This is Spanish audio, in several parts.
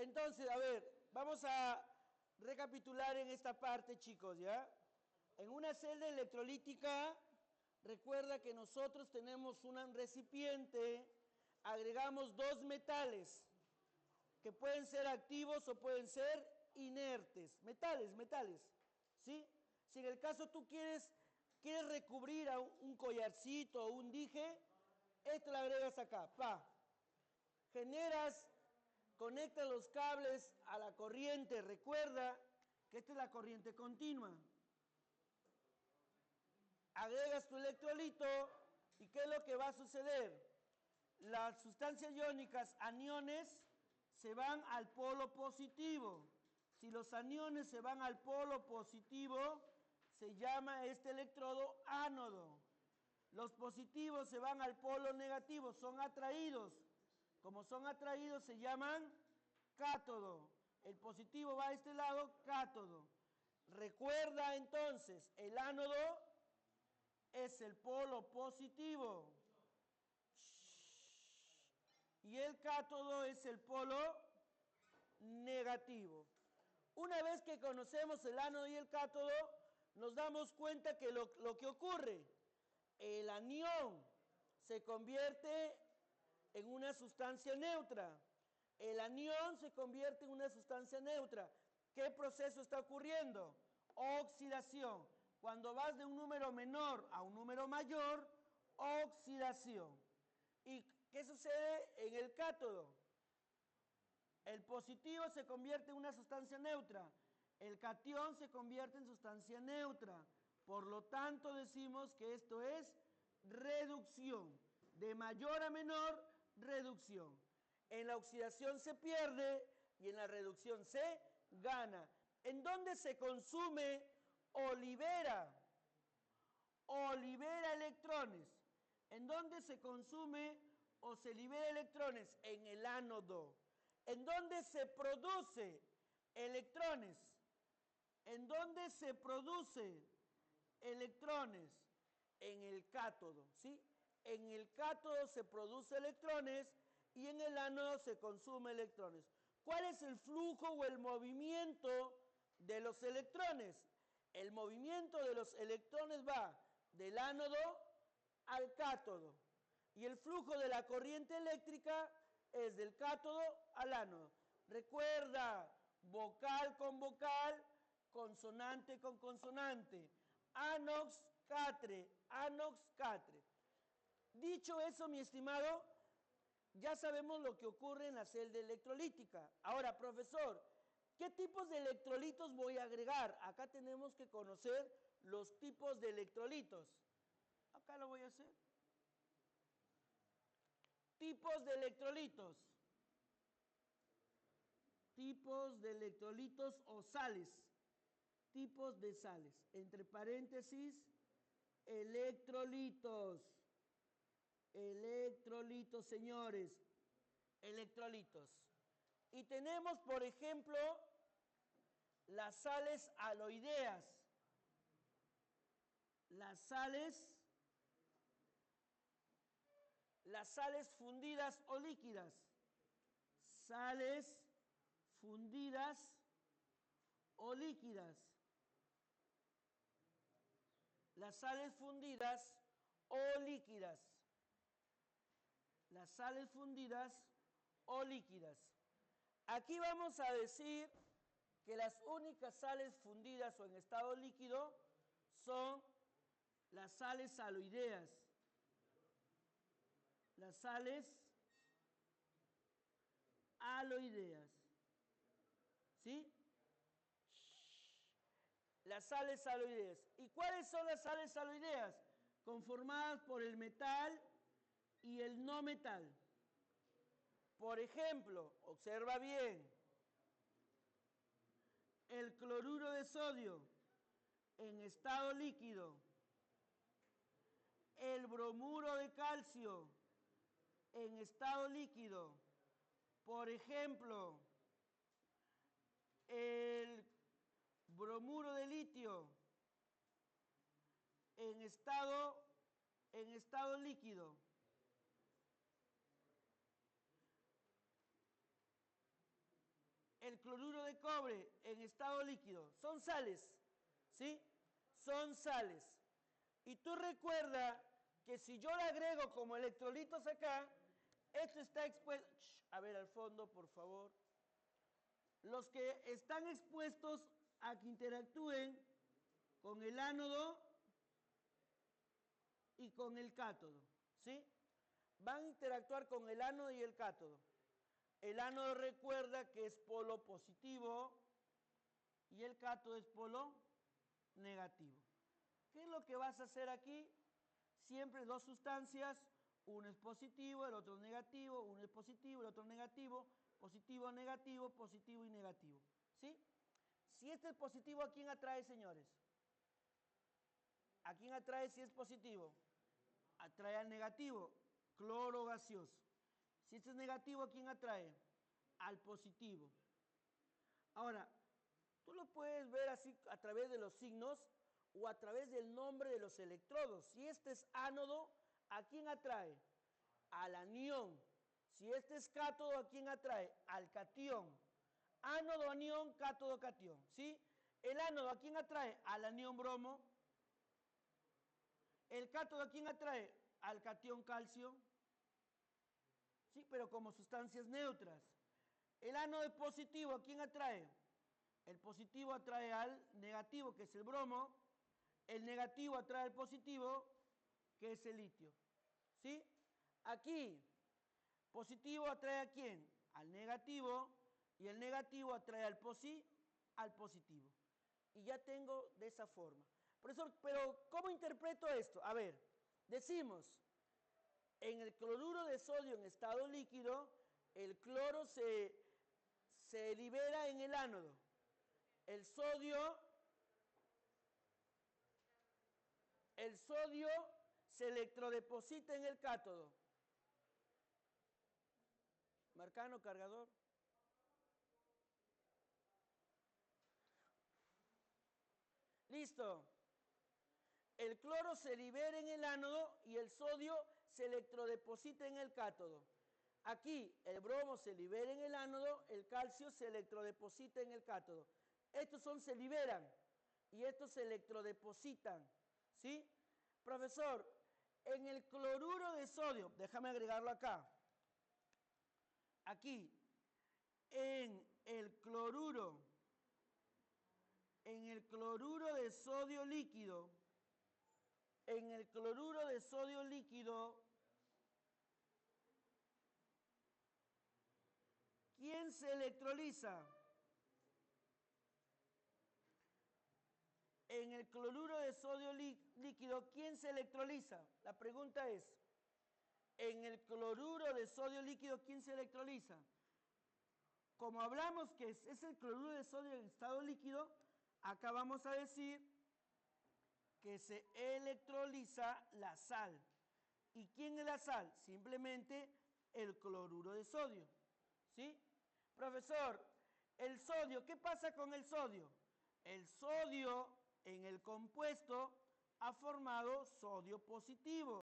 Entonces, a ver, vamos a recapitular en esta parte, chicos, ¿ya? En una celda electrolítica, recuerda que nosotros tenemos un recipiente, agregamos dos metales, que pueden ser activos o pueden ser inertes. Metales, ¿sí? Si en el caso tú quieres recubrir a un collarcito o un dije, esto lo agregas acá, generas, conectas los cables a la corriente, recuerda que esta es la corriente continua. Agregas tu electrolito y ¿qué es lo que va a suceder? Las sustancias iónicas, aniones, se van al polo positivo. Si los aniones se van al polo positivo, se llama este electrodo ánodo. Los positivos se van al polo negativo, son atraídos. Como son atraídos, se llaman cátodo. El positivo va a este lado, cátodo. Recuerda entonces, el ánodo es el polo positivo. Y el cátodo es el polo negativo. Una vez que conocemos el ánodo y el cátodo, nos damos cuenta que lo que ocurre, el anión se convierte en una sustancia neutra. El anión se convierte en una sustancia neutra. ¿Qué proceso está ocurriendo? Oxidación. Cuando vas de un número menor a un número mayor, oxidación. ¿Y qué sucede en el cátodo? El positivo se convierte en una sustancia neutra. El catión se convierte en sustancia neutra. Por lo tanto, decimos que esto es reducción. De mayor a menor, reducción. En la oxidación se pierde y en la reducción se gana. ¿En dónde se consume o libera? O libera electrones. ¿En dónde se consume o se libera electrones? En el ánodo. ¿En dónde se produce electrones? ¿En dónde se produce electrones? En el cátodo, ¿sí? En el cátodo se produce electrones y en el ánodo se consume electrones. ¿Cuál es el flujo o el movimiento de los electrones? El movimiento de los electrones va del ánodo al cátodo. Y el flujo de la corriente eléctrica es del cátodo al ánodo. Recuerda, vocal con vocal, consonante con consonante. Anox, catre, anox, catre. Dicho eso, mi estimado, ya sabemos lo que ocurre en la celda electrolítica. Ahora, profesor, ¿qué tipos de electrolitos voy a agregar? Acá tenemos que conocer los tipos de electrolitos. Acá lo voy a hacer. Tipos de electrolitos. Tipos de electrolitos o sales. Tipos de sales. Entre paréntesis, electrolitos. Electrolitos, señores. Electrolitos. Y tenemos, por ejemplo, las sales aloideas. Las sales fundidas o líquidas. Sales fundidas o líquidas. Las sales fundidas o líquidas. Las sales fundidas o líquidas. Aquí vamos a decir que las únicas sales fundidas o en estado líquido son las sales aloideas. Las sales aloideas. ¿Sí? Las sales aloideas. ¿Y cuáles son las sales aloideas? Conformadas por el metal y el no metal. Por ejemplo, observa bien, el cloruro de sodio en estado líquido, el bromuro de calcio en estado líquido, por ejemplo, el bromuro de litio en estado líquido. cloruro de cobre en estado líquido? Son sales, ¿sí? Son sales. Y tú recuerda que si yo le agrego como electrolitos acá, esto está expuesto. A ver, al fondo, por favor. Los que están expuestos a que interactúen con el ánodo y con el cátodo, ¿sí? Van a interactuar con el ánodo y el cátodo. El ánodo recuerda que es polo positivo y el cátodo es polo negativo. ¿Qué es lo que vas a hacer aquí? Siempre dos sustancias, uno es positivo, el otro es negativo, uno es positivo, el otro es negativo, positivo, negativo, positivo y negativo. ¿Sí? Si este es positivo, ¿a quién atrae, señores? ¿A quién atrae si es positivo? Atrae al negativo, cloro gaseoso. Si este es negativo, ¿a quién atrae? Al positivo. Ahora, tú lo puedes ver así a través de los signos o a través del nombre de los electrodos. Si este es ánodo, ¿a quién atrae? Al anión. Si este es cátodo, ¿a quién atrae? Al catión. Ánodo, anión, cátodo, catión. ¿Sí? El ánodo, ¿a quién atrae? Al anión bromo. El cátodo, ¿a quién atrae? Al catión calcio. Sí, pero como sustancias neutras. El ánodo es positivo, ¿a quién atrae? El positivo atrae al negativo, que es el bromo. El negativo atrae al positivo, que es el litio. ¿Sí? Aquí, positivo atrae a quién? Al negativo. Y el negativo atrae al positivo. Y ya tengo de esa forma. Profesor, pero ¿cómo interpreto esto? A ver, decimos, en el cloruro de sodio en estado líquido, el cloro se libera en el ánodo. El sodio se electrodeposita en el cátodo. Marcano, cargador. Listo. El cloro se libera en el ánodo y el sodio se electrodeposita en el cátodo. Aquí el bromo se libera en el ánodo, el calcio se electrodeposita en el cátodo. Estos se liberan y estos se electrodepositan. ¿Sí? Profesor, en el cloruro de sodio, déjame agregarlo acá. Aquí, en el cloruro de sodio líquido, ¿quién se electroliza? En el cloruro de sodio líquido, ¿quién se electroliza? La pregunta es, en el cloruro de sodio líquido, ¿quién se electroliza? Como hablamos que es el cloruro de sodio en estado líquido, acá vamos a decir que se electroliza la sal. ¿Y quién es la sal? Simplemente el cloruro de sodio. ¿Sí? Profesor, el sodio, ¿qué pasa con el sodio? El sodio en el compuesto ha formado sodio positivo.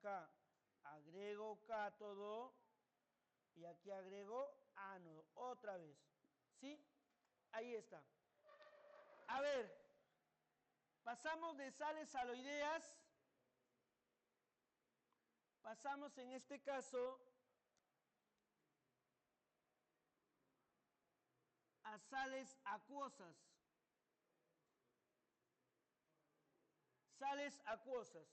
acá agrego cátodo y aquí agrego ánodo, otra vez. ¿Sí? Ahí está. A ver, pasamos de sales aloideas, pasamos en este caso a sales acuosas. Sales acuosas.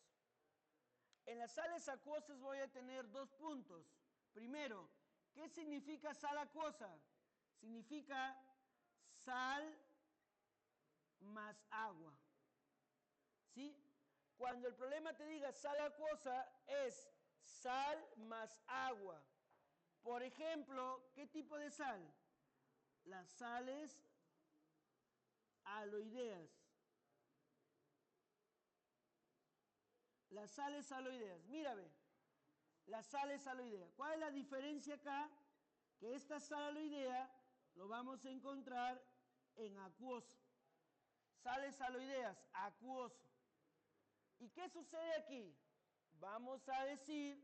En las sales acuosas voy a tener dos puntos. Primero, ¿qué significa sal acuosa? Significa sal más agua. ¿Sí? Cuando el problema te diga sal acuosa, es sal más agua. Por ejemplo, ¿qué tipo de sal? Las sales aloideas. Las sales aloideas. Mírame, las sales aloideas. ¿Cuál es la diferencia acá? Que esta sal aloidea lo vamos a encontrar en acuoso. Sales aloideas, acuoso. ¿Y qué sucede aquí? Vamos a decir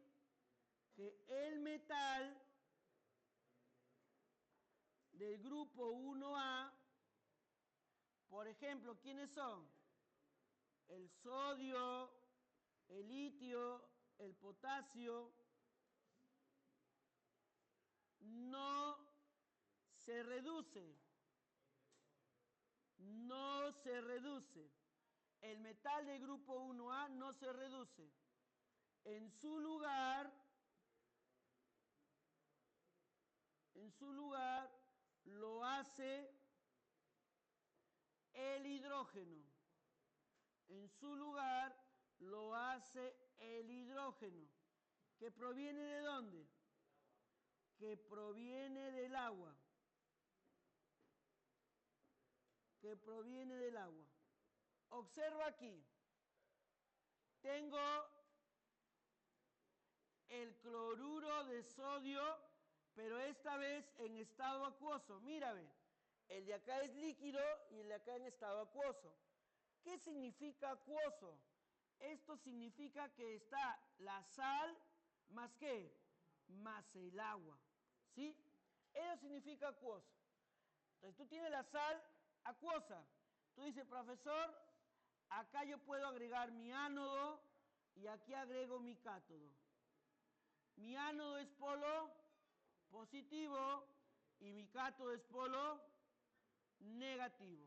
que el metal del grupo 1A, por ejemplo, ¿quiénes son? El sodio, el litio, el potasio, no se reduce. No se reduce. El metal del grupo 1A no se reduce. En su lugar lo hace el hidrógeno. En su lugar lo hace el hidrógeno. ¿Que proviene de dónde? Que proviene del agua. Que proviene del agua. Observa aquí. Tengo el cloruro de sodio, pero esta vez en estado acuoso. Mírame, el de acá es líquido y el de acá en estado acuoso. ¿Qué significa acuoso? Esto significa que está la sal más ¿qué? Más el agua. ¿Sí? Eso significa acuoso. Entonces tú tienes la sal acuosa. Tú dices, profesor, acá yo puedo agregar mi ánodo y aquí agrego mi cátodo. Mi ánodo es polo positivo y mi cátodo es polo negativo.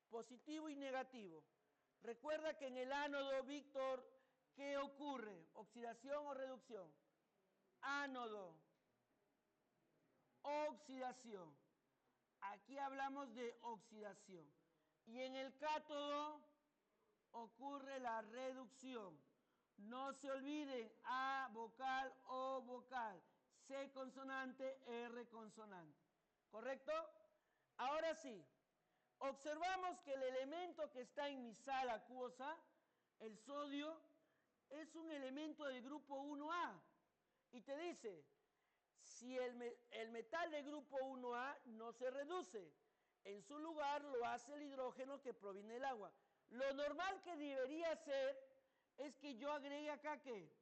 Positivo y negativo. Recuerda que en el ánodo, Víctor, ¿qué ocurre? ¿Oxidación o reducción? Ánodo. Oxidación. Aquí hablamos de oxidación. Y en el cátodo ocurre la reducción. No se olviden, A vocal, O vocal, C consonante, R consonante. ¿Correcto? Ahora sí, observamos que el elemento que está en mi sal acuosa, el sodio, es un elemento del grupo 1A. Y te dice, si el metal del grupo 1A no se reduce, en su lugar lo hace el hidrógeno que proviene del agua. Lo normal que debería ser es que yo agregue acá ¿qué?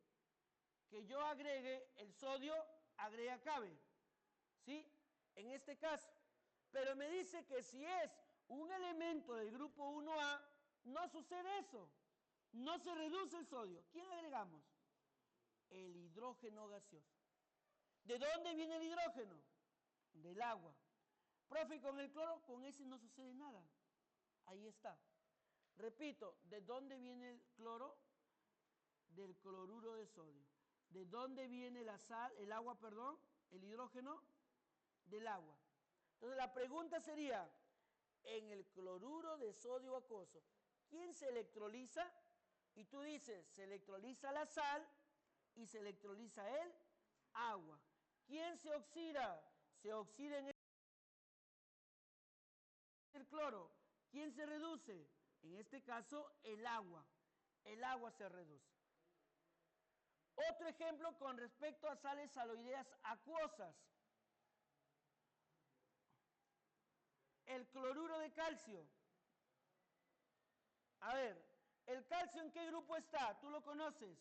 Que yo agregue el sodio, agregue acá B. ¿Sí? En este caso. Pero me dice que si es un elemento del grupo 1A, no sucede eso. No se reduce el sodio. ¿Quién agregamos? El hidrógeno gaseoso. ¿De dónde viene el hidrógeno? Del agua. Profe, con el cloro, con ese no sucede nada. Ahí está. Repito, ¿de dónde viene el cloro? Del cloruro de sodio. ¿De dónde viene la sal, el agua, perdón? El hidrógeno del agua. Entonces la pregunta sería, en el cloruro de sodio acuoso, ¿quién se electroliza? Y tú dices, se electroliza la sal y se electroliza el agua. ¿Quién se oxida? Se oxida en el cloro. ¿Quién se reduce? En este caso, el agua. El agua se reduce. Otro ejemplo con respecto a sales aloideas acuosas. El cloruro de calcio. A ver, ¿el calcio en qué grupo está? ¿Tú lo conoces?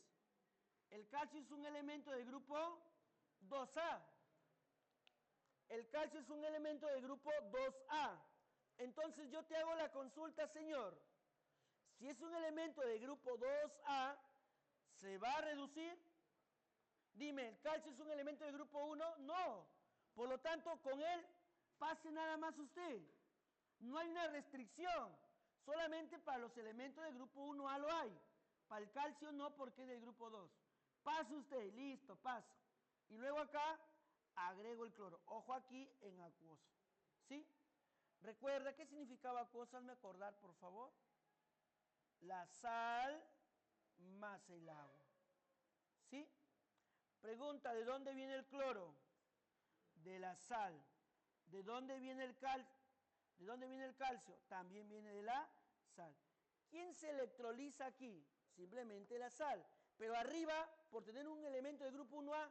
El calcio es un elemento del grupo 2A. El calcio es un elemento del grupo 2A. Entonces yo te hago la consulta, señor. Si es un elemento del grupo 2A, ¿se va a reducir? Dime, ¿el calcio es un elemento del grupo 1? No. Por lo tanto, con él pase nada más usted. No hay una restricción. Solamente para los elementos del grupo 1A lo hay. Para el calcio no, porque es del grupo 2. Pase usted, listo, paso. Y luego acá agrego el cloro. Ojo aquí en acuoso. ¿Sí? Recuerda, ¿qué significaba acuoso? Hazme acordar, por favor. La sal más el agua. ¿Sí? Pregunta, ¿de dónde viene el cloro? De la sal. ¿De dónde viene el ¿De dónde viene el calcio? También viene de la sal. ¿Quién se electroliza aquí? Simplemente la sal. Pero arriba, por tener un elemento del grupo 1A,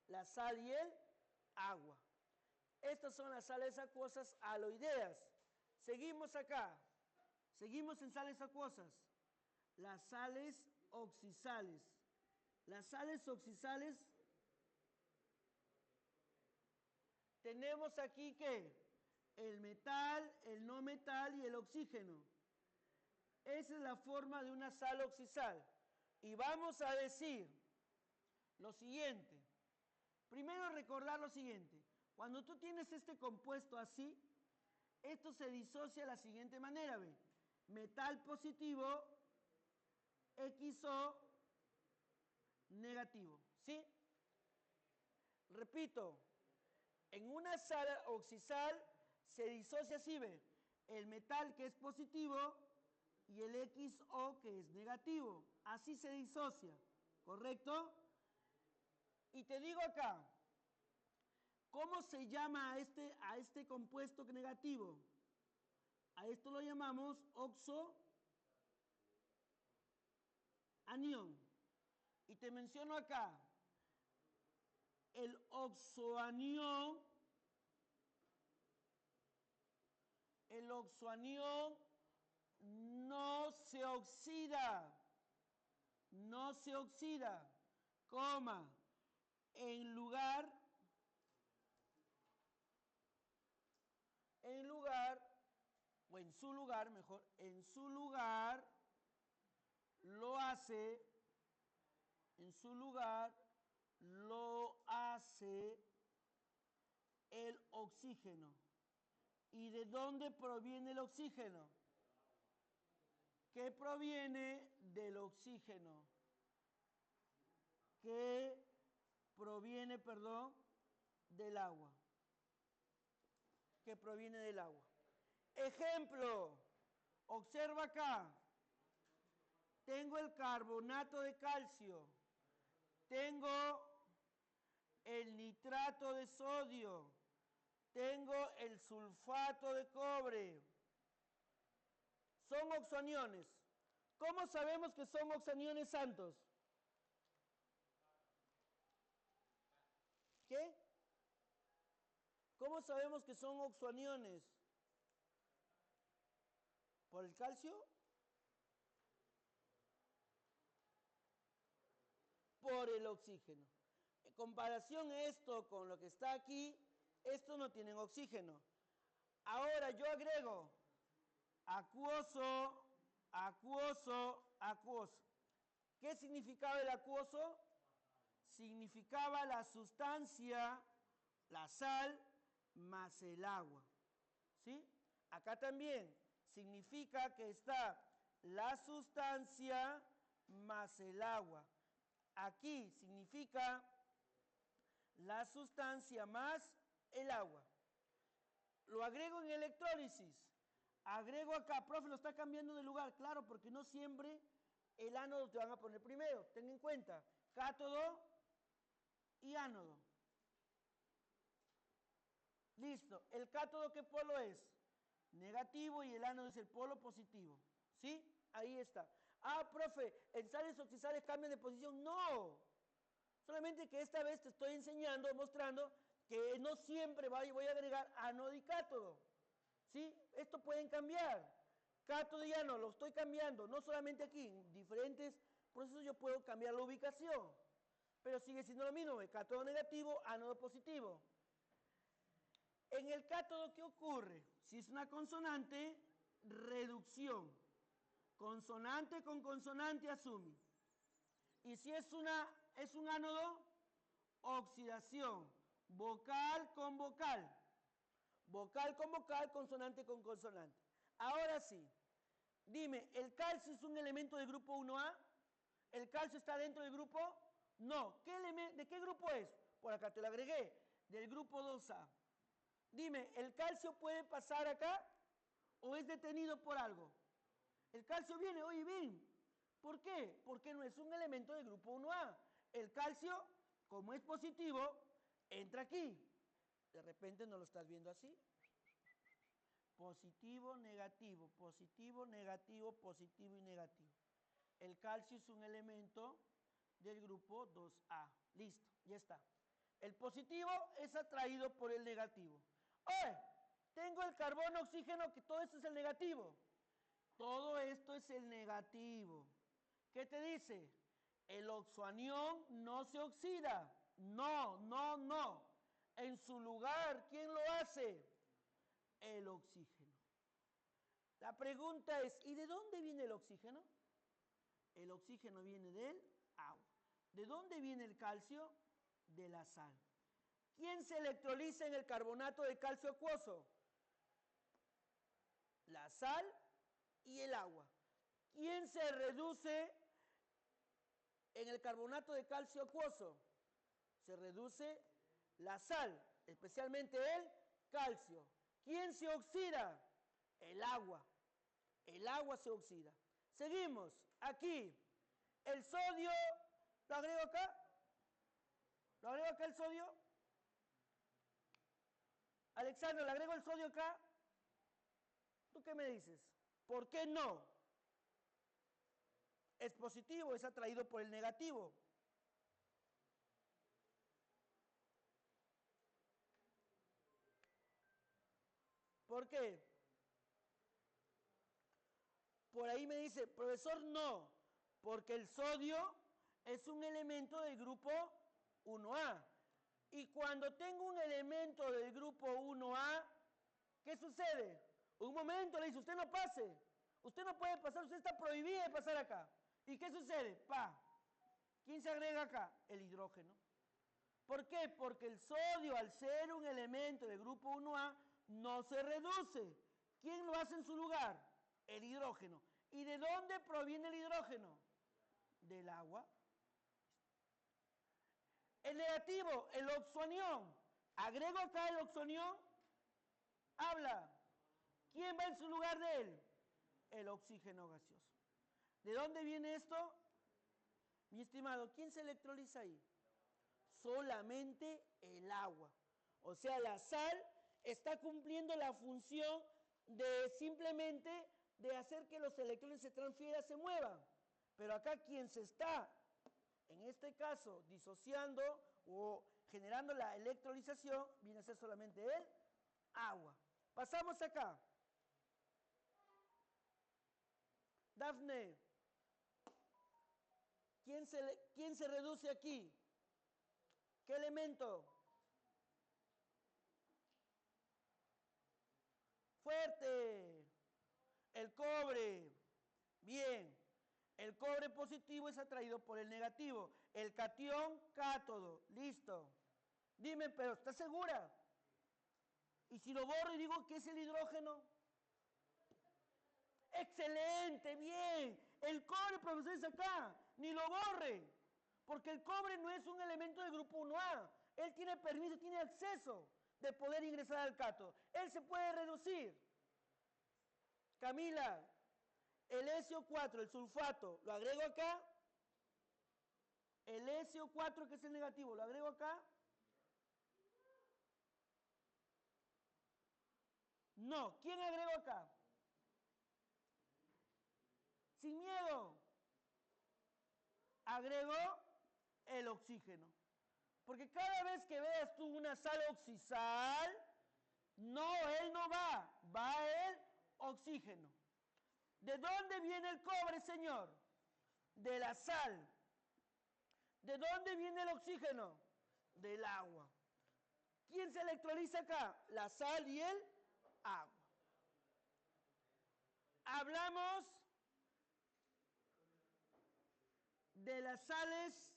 la sal y el agua. Estas son las sales acuosas aloideas. Seguimos acá. Seguimos en sales acuosas. Las sales oxisales. Las sales oxisales, tenemos aquí ¿qué? El metal, el no metal y el oxígeno. Esa es la forma de una sal oxisal. Y vamos a decir lo siguiente. Primero recordar lo siguiente. Cuando tú tienes este compuesto así, esto se disocia de la siguiente manera, ¿ve? Metal positivo, XO negativo, ¿sí? Repito, en una sal oxisal se disocia así, ¿ve? El metal que es positivo y el XO que es negativo. Así se disocia, ¿correcto? Y te digo acá, ¿cómo se llama a este compuesto negativo? A esto lo llamamos oxoanión. Y te menciono acá, el oxoanión no se oxida, coma, en lugar o en su lugar, mejor, en su lugar lo hace el oxígeno. ¿Y de dónde proviene el oxígeno? ¿Qué proviene del oxígeno? ¿Qué proviene, perdón, del agua? ¿Qué proviene del agua? Ejemplo, observa acá. Tengo el carbonato de calcio. Tengo el nitrato de sodio. Tengo el sulfato de cobre. Son oxoaniones. ¿Cómo sabemos que son oxoaniones santos? ¿Qué? ¿Cómo sabemos que son oxoaniones? ¿Por el calcio? Por el oxígeno. En comparación esto con lo que está aquí, estos no tienen oxígeno. Ahora yo agrego acuoso, acuoso, acuoso. ¿Qué significaba el acuoso? Significaba la sustancia, la sal, más el agua. ¿Sí? Acá también significa que está la sustancia más el agua. Aquí significa la sustancia más el agua. Lo agrego en electrólisis. Agrego acá, profe, lo está cambiando de lugar. Claro, porque no siempre el ánodo te van a poner primero. Ten en cuenta, cátodo y ánodo. Listo. ¿El cátodo qué polo es? Negativo, y el ánodo es el polo positivo. ¿Sí? Ahí está. Ah, profe, ¿en sales oxisales cambian de posición? No. Solamente que esta vez te estoy enseñando, mostrando que no siempre voy a agregar ánodo y cátodo. ¿Sí? Esto pueden cambiar. Cátodo y ánodo lo estoy cambiando, no solamente aquí, en diferentes procesos yo puedo cambiar la ubicación. pero sigue siendo lo mismo, el cátodo negativo, ánodo positivo. En el cátodo, ¿qué ocurre? Si es una consonante, reducción. Consonante con consonante asume. Y si es un ánodo, oxidación. Vocal con vocal. Vocal con vocal, consonante con consonante. Ahora sí, dime, ¿el calcio es un elemento del grupo 1A? ¿El calcio está dentro del grupo? No. ¿De qué grupo es? Por acá te lo agregué, del grupo 2A. Dime, ¿el calcio puede pasar acá o es detenido por algo? El calcio viene, oye, bien. ¿Por qué? Porque no es un elemento del grupo 1A. El calcio, como es positivo, entra aquí. De repente no lo estás viendo así. Positivo, negativo, positivo, negativo, positivo y negativo. El calcio es un elemento del grupo 2A. Listo, ya está. El positivo es atraído por el negativo. ¡Oye! Tengo el carbono, oxígeno, que todo esto es el negativo. Todo esto es el negativo. ¿Qué te dice? El oxoanión no se oxida. No, no, no. En su lugar, ¿quién lo hace? El oxígeno. La pregunta es, ¿y de dónde viene el oxígeno? El oxígeno viene del agua. ¿De dónde viene el calcio? De la sal. ¿Quién se electroliza en el carbonato de calcio acuoso? La sal y el agua. ¿Quién se reduce en el carbonato de calcio acuoso? Se reduce la sal, especialmente el calcio. ¿Quién se oxida? El agua. El agua se oxida. Seguimos. Aquí. El sodio, ¿lo agrego acá? ¿Lo agrego acá el sodio? Alexandra, ¿le agrego el sodio acá? ¿Tú qué me dices? ¿Por qué no? Es positivo, es atraído por el negativo. ¿Por qué? Por ahí me dice, profesor, no, porque el sodio es un elemento del grupo 1A. Y cuando tengo un elemento del grupo 1A, ¿qué sucede? Un momento, le dice, usted no pase. Usted no puede pasar, usted está prohibido de pasar acá. ¿Y qué sucede? Pa. ¿Quién se agrega acá? El hidrógeno. ¿Por qué? Porque el sodio, al ser un elemento del grupo 1A, no se reduce. ¿Quién lo hace en su lugar? El hidrógeno. ¿Y de dónde proviene el hidrógeno? Del agua. El negativo, el oxoanión. Agrego acá el oxoanión. Habla. ¿Quién va en su lugar de él? El oxígeno gaseoso. ¿De dónde viene esto? Mi estimado, ¿quién se electroliza ahí? Solamente el agua. O sea, la sal está cumpliendo la función de simplemente de hacer que los electrones se transfieran, se muevan. Pero acá quien se está, en este caso, disociando o generando la electrolización, viene a ser solamente el agua. Pasamos acá. Dafne, ¿quién se reduce aquí? ¿Qué elemento? Fuerte. El cobre. Bien. El cobre positivo es atraído por el negativo. El catión, cátodo. Listo. Dime, pero ¿estás segura? Y si lo borro y digo que es el hidrógeno. Excelente, bien. El cobre, profesor, es acá. Ni lo borre. Porque el cobre no es un elemento del grupo 1A. Él tiene permiso, tiene acceso de poder ingresar al cátodo. Él se puede reducir. Camila, el SO4, el sulfato, ¿lo agrego acá? El SO4, que es el negativo, ¿lo agrego acá? No. ¿Quién agrego acá? Sin miedo. Agrego el oxígeno. Porque cada vez que veas tú una sal oxisal, no, él no va, va el oxígeno. ¿De dónde viene el cobre, señor? De la sal. ¿De dónde viene el oxígeno? Del agua. ¿Quién se electroliza acá? La sal y el agua. Hablamos de las sales,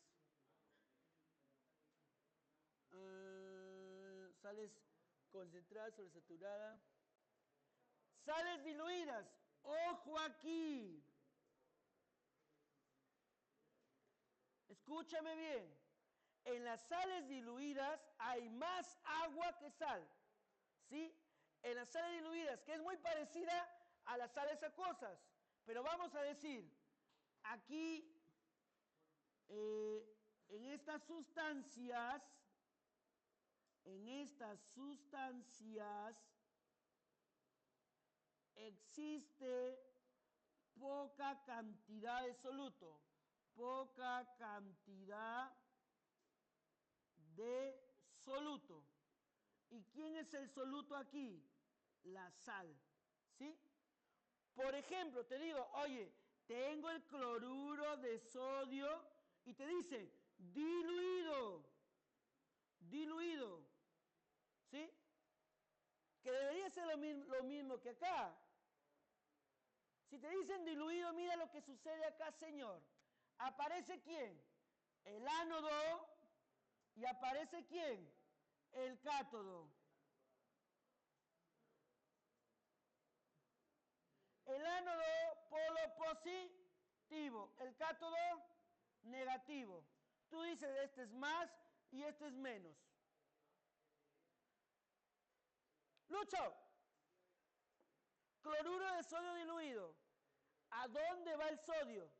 sales concentradas, sobresaturadas, sales diluidas. Ojo aquí. Escúchame bien. En las sales diluidas hay más agua que sal. ¿Sí? En las sales diluidas, que es muy parecida a las sales acuosas. Pero vamos a decir, aquí, en estas sustancias, existe poca cantidad de soluto. Poca cantidad de soluto. ¿Y quién es el soluto aquí? La sal. ¿Sí? Por ejemplo, te digo, oye, tengo el cloruro de sodio y te dice diluido. Diluido. ¿Sí? Que debería ser lo mismo que acá. Si te dicen diluido, mira lo que sucede acá, señor. ¿Aparece quién? El ánodo. ¿Y aparece quién? El cátodo. El ánodo, polo positivo. El cátodo, negativo. Tú dices, este es más y este es menos. Lucho, cloruro de sodio diluido. ¿A dónde va el sodio?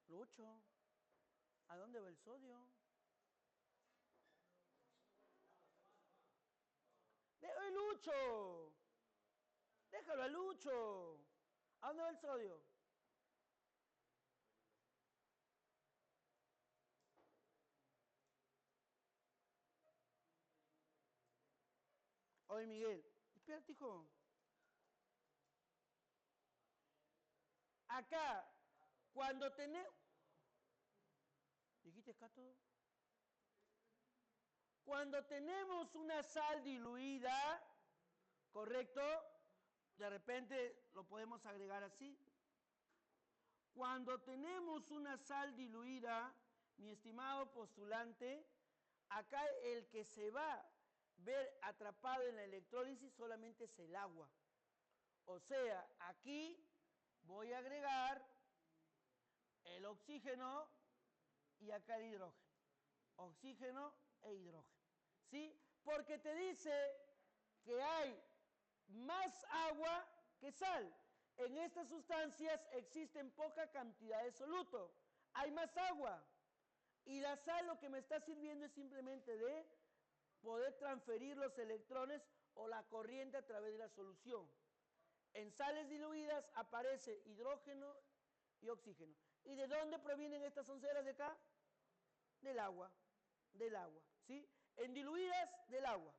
Lucho, ¿a dónde va el sodio? Lucho! Déjalo a Lucho. ¿A dónde va el sodio? Oye, Miguel, espérate, hijo. Acá, cuando tenemos... ¿Dijiste cátodo? Cuando tenemos una sal diluida, ¿correcto? De repente lo podemos agregar así. Cuando tenemos una sal diluida, mi estimado postulante, acá el que se va a ver atrapado en la electrólisis solamente es el agua. O sea, aquí voy a agregar el oxígeno y acá el hidrógeno. Oxígeno e hidrógeno. ¿Sí? Porque te dice que hay más agua que sal. En estas sustancias existen poca cantidad de soluto. Hay más agua. Y la sal lo que me está sirviendo es simplemente de poder transferir los electrones o la corriente a través de la solución. En sales diluidas aparece hidrógeno y oxígeno. ¿Y de dónde provienen estas onceras de acá? Del agua. Del agua. ¿Sí? En diluidas, del agua.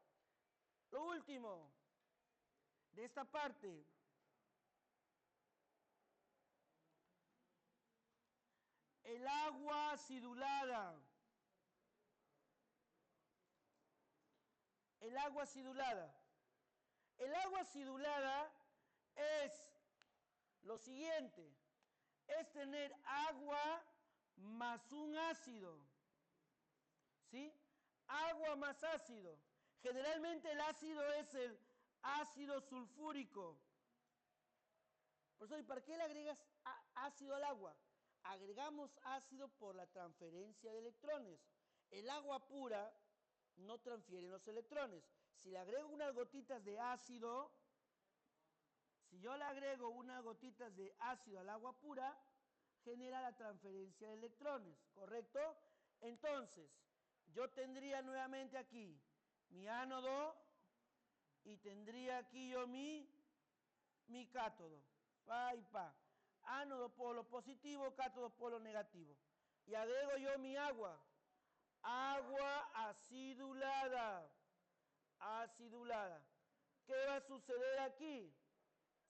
Lo último de esta parte. El agua acidulada. El agua acidulada. El agua acidulada es lo siguiente. Es tener agua más un ácido. ¿Sí? Agua más ácido. Generalmente el ácido es el ácido sulfúrico. Por eso, ¿y para qué le agregas ácido al agua? Agregamos ácido por la transferencia de electrones. El agua pura no transfiere los electrones. Si le agrego unas gotitas de ácido, si yo le agrego unas gotitas de ácido al agua pura, genera la transferencia de electrones, ¿correcto? Entonces, yo tendría nuevamente aquí mi ánodo y tendría aquí yo mi cátodo. Pa y pa. ánodo polo positivo, cátodo polo negativo. Y agrego yo mi agua. Agua acidulada. Acidulada. ¿Qué va a suceder aquí?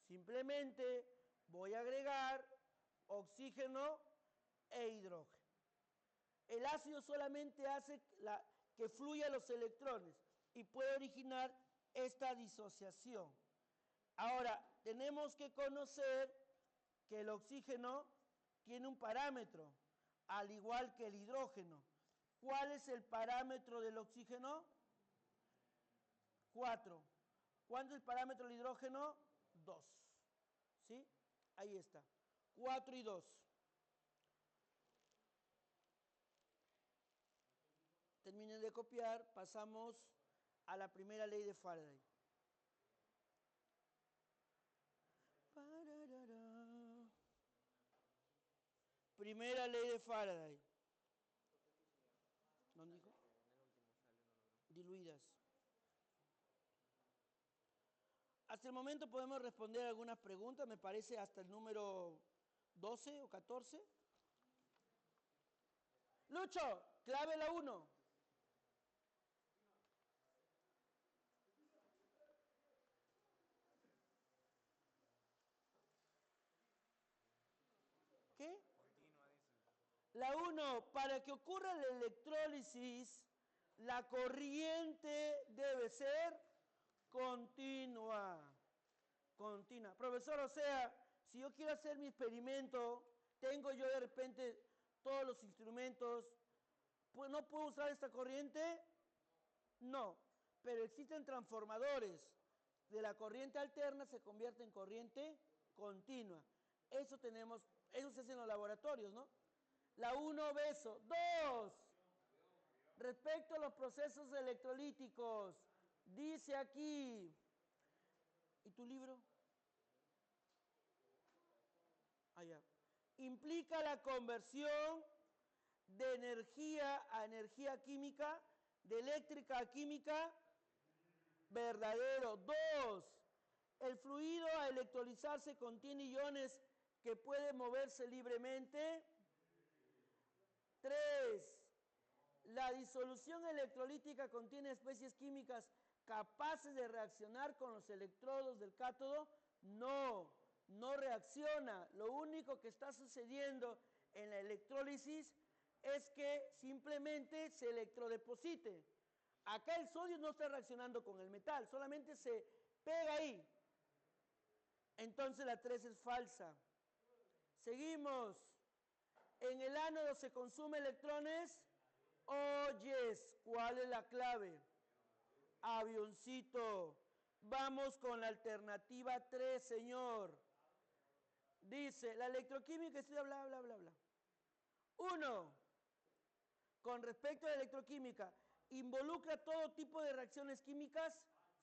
Simplemente voy a agregar oxígeno e hidrógeno. El ácido solamente hace que fluyan los electrones y puede originar esta disociación. Ahora, tenemos que conocer que el oxígeno tiene un parámetro, al igual que el hidrógeno. ¿Cuál es el parámetro del oxígeno? 4. ¿Cuánto es el parámetro del hidrógeno? 2. ¿Sí? Ahí está. 4 y 2. Terminen de copiar, pasamos a la primera ley de Faraday. Primera ley de Faraday. ¿Dónde dijo? Diluidas. Hasta el momento podemos responder algunas preguntas, me parece hasta el número 12 o 14. Lucho, clave la 1. ¿Qué? La 1, para que ocurra la electrólisis, la corriente debe ser continua. Continua. Profesor, o sea, si yo quiero hacer mi experimento, tengo yo de repente todos los instrumentos, pues ¿no puedo usar esta corriente? No, pero existen transformadores de la corriente alterna, se convierte en corriente continua. Eso tenemos, eso se hace en los laboratorios, ¿no? La 1, beso. 2, respecto a los procesos electrolíticos, dice aquí, ¿y tu libro? Allá. Implica la conversión de energía a energía química, de eléctrica a química, verdadero. 2, el fluido a electrolizarse contiene iones que pueden moverse libremente. 3, la disolución electrolítica contiene especies químicas capaces de reaccionar con los electrodos del cátodo. No, no reacciona. Lo único que está sucediendo en la electrólisis es que simplemente se electrodeposite. Acá el sodio no está reaccionando con el metal, solamente se pega ahí. Entonces la 3 es falsa. Seguimos. En el ánodo se consume electrones. Oyes, ¿cuál es la clave? Avioncito. Vamos con la alternativa 3, señor. Dice, la electroquímica estudia bla, bla, bla, bla. 1. Con respecto a la electroquímica, ¿involucra todo tipo de reacciones químicas?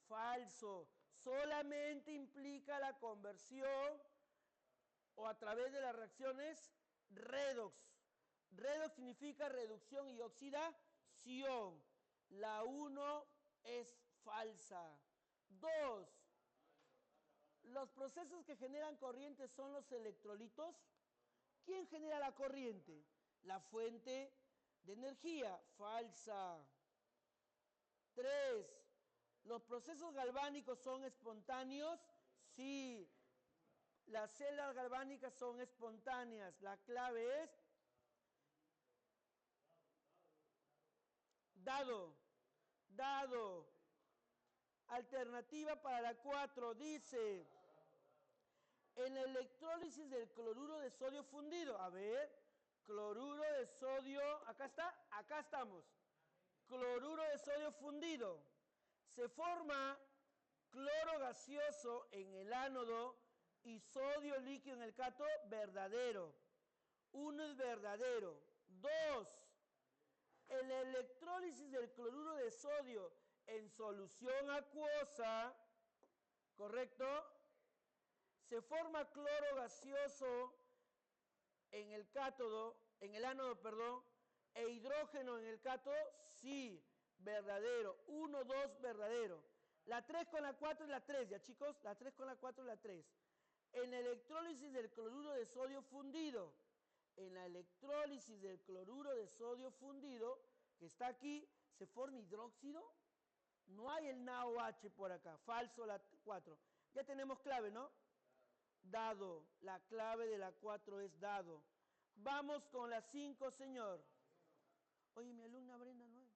Falso. Solamente implica la conversión o a través de las reacciones redox. Redox significa reducción y oxidación. La 1 es falsa. 2. Los procesos que generan corriente son los electrolitos. ¿Quién genera la corriente? La fuente de energía. Falsa. 3. ¿Los procesos galvánicos son espontáneos? Sí. Las células galvánicas son espontáneas. La clave es dado. Dado. Alternativa para la 4 dice, en la electrólisis del cloruro de sodio fundido, a ver, cloruro de sodio, acá está, acá estamos, cloruro de sodio fundido, se forma cloro gaseoso en el ánodo y sodio líquido en el cátodo, verdadero. 1 es verdadero. 2, en la electrólisis del cloruro de sodio en solución acuosa, ¿correcto? Se forma cloro gaseoso en el cátodo, en el ánodo, perdón, e hidrógeno en el cátodo, sí, verdadero. 1, 2, verdadero. La 3 con la 4 y la 3, ya chicos, la 3 con la 4 y la 3. En la electrólisis del cloruro de sodio fundido, en la electrólisis del cloruro de sodio fundido, que está aquí, se forma hidróxido. No hay el NaOH por acá, falso la 4. Ya tenemos clave, ¿no? Dado, la clave de la 4 es dado. Vamos con la 5, señor. Oye, mi alumna Brenda no es.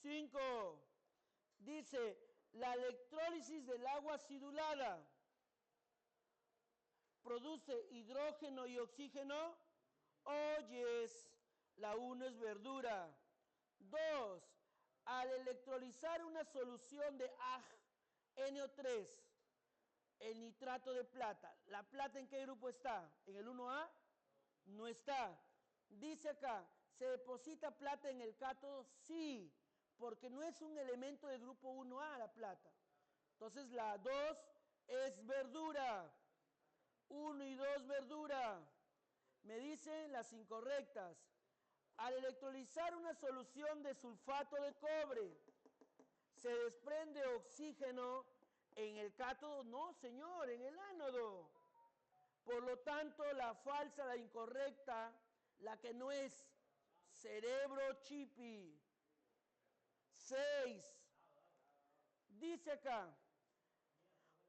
5. Dice, la electrólisis del agua acidulada produce hidrógeno y oxígeno. Oyes, la 1 es verdura. 2. Al electrolizar una solución de NO3, el nitrato de plata. ¿La plata en qué grupo está? ¿En el 1A? No está. Dice acá, ¿se deposita plata en el cátodo? Sí, porque no es un elemento del grupo 1A la plata. Entonces la 2 es verdura. 1 y 2 verdura. Me dicen las incorrectas. Al electrolizar una solución de sulfato de cobre, ¿se desprende oxígeno en el cátodo? No, señor, en el ánodo. Por lo tanto, la falsa, la incorrecta, la que no es, cerebro chipi. 6. Dice acá,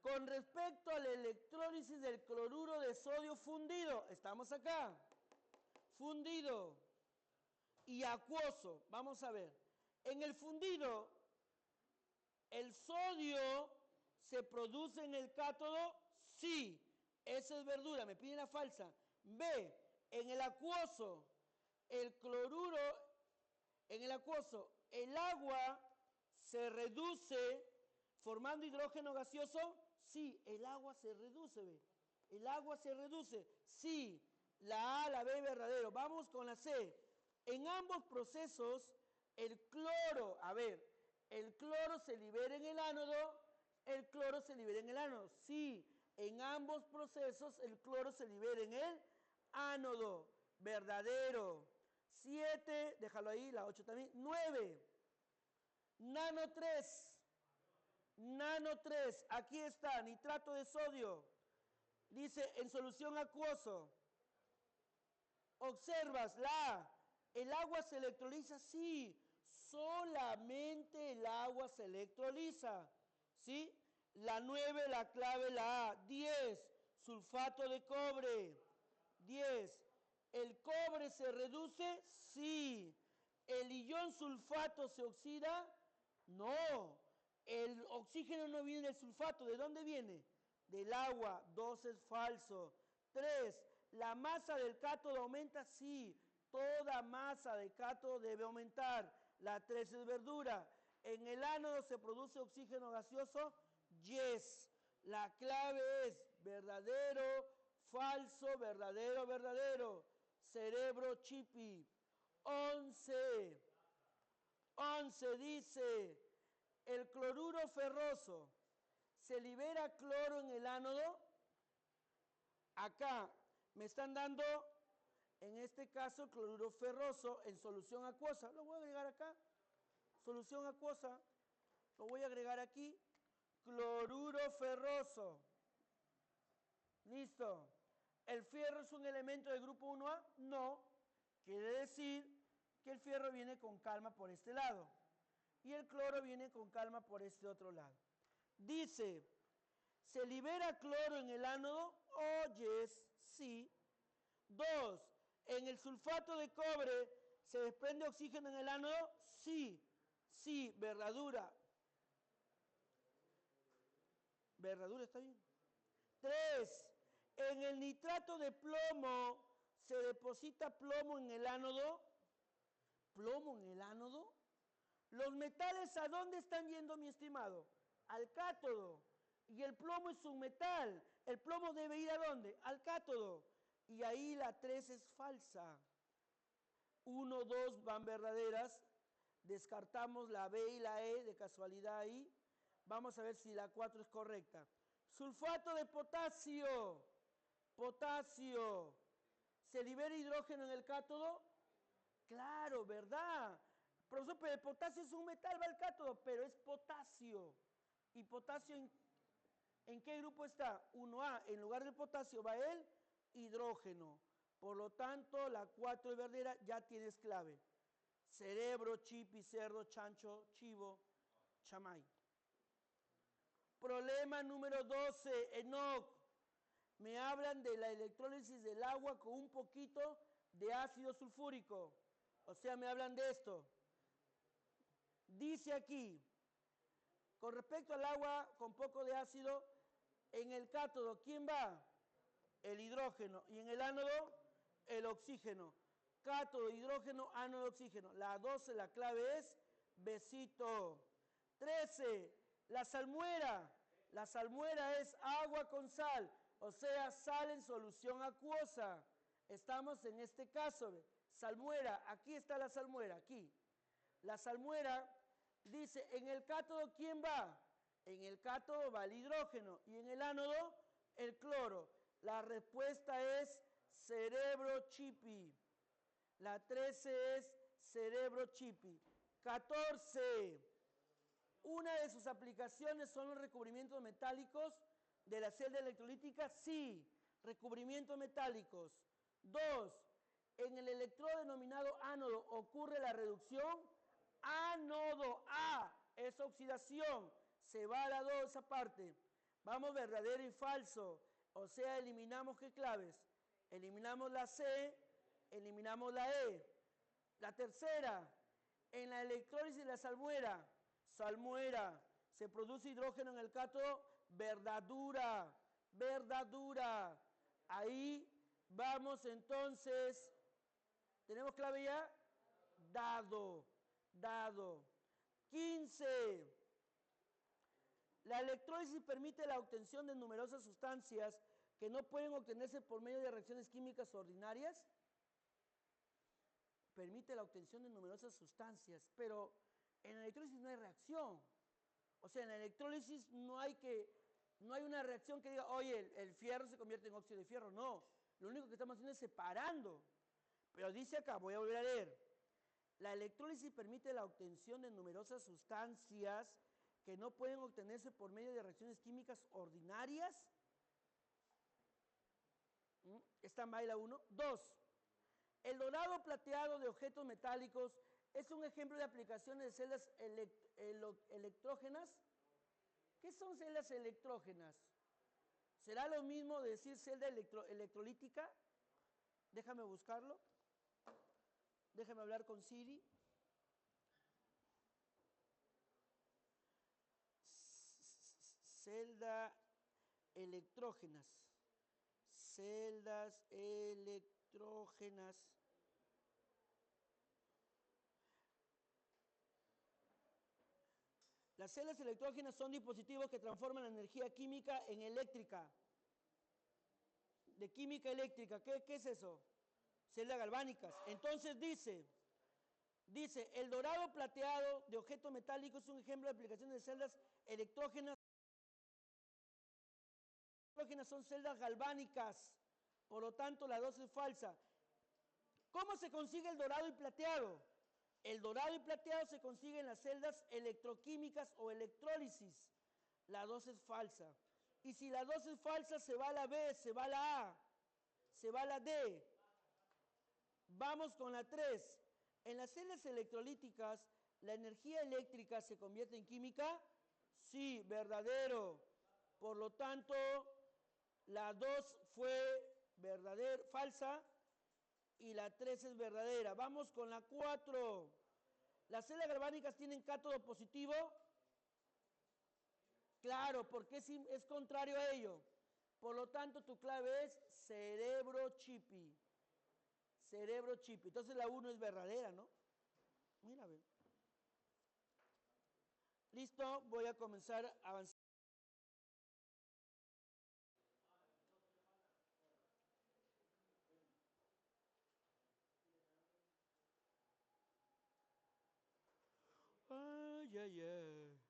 con respecto a la electrólisis del cloruro de sodio fundido, estamos acá, fundido y acuoso, vamos a ver, en el fundido, ¿el sodio se produce en el cátodo? Sí, esa es verdura, me piden la falsa. B, en el acuoso, el cloruro, en el acuoso, el agua se reduce formando hidrógeno gaseoso. Sí, el agua se reduce, ¿ve? El agua se reduce. Sí, la A, la B, verdadero. Vamos con la C. En ambos procesos, el cloro, a ver, el cloro se libera en el ánodo, el cloro se libera en el ánodo. Sí, en ambos procesos el cloro se libera en el ánodo. Verdadero. 7, déjalo ahí, la 8 también. 9. Nano 3. Nano 3, aquí está, nitrato de sodio. Dice, en solución acuoso. Observas, la A, ¿el agua se electroliza? Sí, solamente el agua se electroliza. ¿Sí? La 9, la clave, la A. 10, sulfato de cobre. 10, ¿el cobre se reduce? Sí. ¿El ion sulfato se oxida? No. El oxígeno no viene del sulfato. ¿De dónde viene? Del agua. 2 es falso. 3. ¿La masa del cátodo aumenta? Sí. Toda masa de cátodo debe aumentar. La 3 es verdura. ¿En el ánodo se produce oxígeno gaseoso? Yes. La clave es verdadero, falso, verdadero, verdadero. Cerebro chipi. 11. 11 dice, el cloruro ferroso, ¿se libera cloro en el ánodo? Acá me están dando, en este caso, cloruro ferroso en solución acuosa. Lo voy a agregar acá. Solución acuosa. Lo voy a agregar aquí. Cloruro ferroso. Listo. ¿El fierro es un elemento del grupo 1A? No. Quiere decir que el fierro viene con calma por este lado. Y el cloro viene con calma por este otro lado. Dice, ¿se libera cloro en el ánodo? Yes, sí. 2. ¿En el sulfato de cobre se desprende oxígeno en el ánodo? Sí. Sí, verdadura. ¿Verdadura está bien? 3. ¿En el nitrato de plomo se deposita plomo en el ánodo? ¿Plomo en el ánodo? Los metales, ¿a dónde están yendo, mi estimado? Al cátodo. Y el plomo es un metal. El plomo debe ir ¿a dónde? Al cátodo. Y ahí la 3 es falsa. 1, 2 van verdaderas. Descartamos la B y la E de casualidad ahí. Vamos a ver si la 4 es correcta. Sulfato de potasio. Potasio. ¿Se libera hidrógeno en el cátodo? Claro, ¿verdad? Profesor, pero el potasio es un metal, va al cátodo, pero es potasio. ¿Y potasio en qué grupo está? 1A. En lugar del potasio va el hidrógeno. Por lo tanto, la 4 es verdadera, ya tienes clave. Cerebro, chipi, cerdo, chancho, chivo, chamay. Problema número 12, Enoch. Me hablan de la electrólisis del agua con un poquito de ácido sulfúrico. O sea, me hablan de esto. Dice aquí, con respecto al agua con poco de ácido, en el cátodo, ¿quién va? El hidrógeno. Y en el ánodo, el oxígeno. Cátodo, hidrógeno, ánodo, oxígeno. La 12, la clave es besito. 13, la salmuera. La salmuera es agua con sal, o sea, sal en solución acuosa. Estamos en este caso, salmuera, aquí está la salmuera, aquí. La salmuera dice, en el cátodo, ¿quién va? En el cátodo va el hidrógeno y en el ánodo, el cloro. La respuesta es cerebro chipi. La 13 es cerebro chipi. 14. Una de sus aplicaciones son los recubrimientos metálicos de la celda electrolítica. Sí, recubrimientos metálicos. 2. En el electrodo denominado ánodo ocurre la reducción. Ánodo A es oxidación. Se va a la 2 esa parte. Vamos verdadero y falso. O sea, eliminamos ¿qué claves? Eliminamos la C, eliminamos la E. La tercera, en la electrólisis de la salmuera, se produce hidrógeno en el cátodo, verdadura, verdadura. Ahí vamos entonces, ¿tenemos clave ya? Dado, dado. 15. La electrólisis permite la obtención de numerosas sustancias que no pueden obtenerse por medio de reacciones químicas ordinarias. Permite la obtención de numerosas sustancias, pero en la electrólisis no hay reacción. O sea, en la electrólisis no hay una reacción que diga, oye, el fierro se convierte en óxido de fierro. No, lo único que estamos haciendo es separando. Pero dice acá, voy a volver a leer. La electrólisis permite la obtención de numerosas sustancias que no pueden obtenerse por medio de reacciones químicas ordinarias. Está en baila 1. 2. El dorado plateado de objetos metálicos es un ejemplo de aplicaciones de celdas electrógenas. ¿Qué son celdas electrógenas? ¿Será lo mismo de decir celda electrolítica? Déjame buscarlo. Déjame hablar con Siri. Celda electrógenas. Celdas electrógenas. Las celdas electrógenas son dispositivos que transforman la energía química en eléctrica. De química eléctrica, ¿qué es eso? Celdas galvánicas. Entonces dice, el dorado plateado de objeto metálico es un ejemplo de aplicación de celdas electrógenas. Son celdas galvánicas, por lo tanto la 2 es falsa. ¿Cómo se consigue el dorado y plateado? El dorado y plateado se consigue en las celdas electroquímicas o electrólisis. La 2 es falsa. Y si la 2 es falsa, se va a la B, se va a la A, se va a la D. Vamos con la 3. En las celdas electrolíticas, ¿la energía eléctrica se convierte en química? Sí, verdadero. Por lo tanto, la 2 fue verdadera, falsa, y la 3 es verdadera. Vamos con la 4. ¿Las celdas galvánicas tienen cátodo positivo? Claro, porque es contrario a ello. Por lo tanto, tu clave es cerebro chipi. Cerebro chipi. Entonces la 1 es verdadera, ¿no? Mira, ve. Listo, voy a comenzar a avanzar. Ay, ay, ay.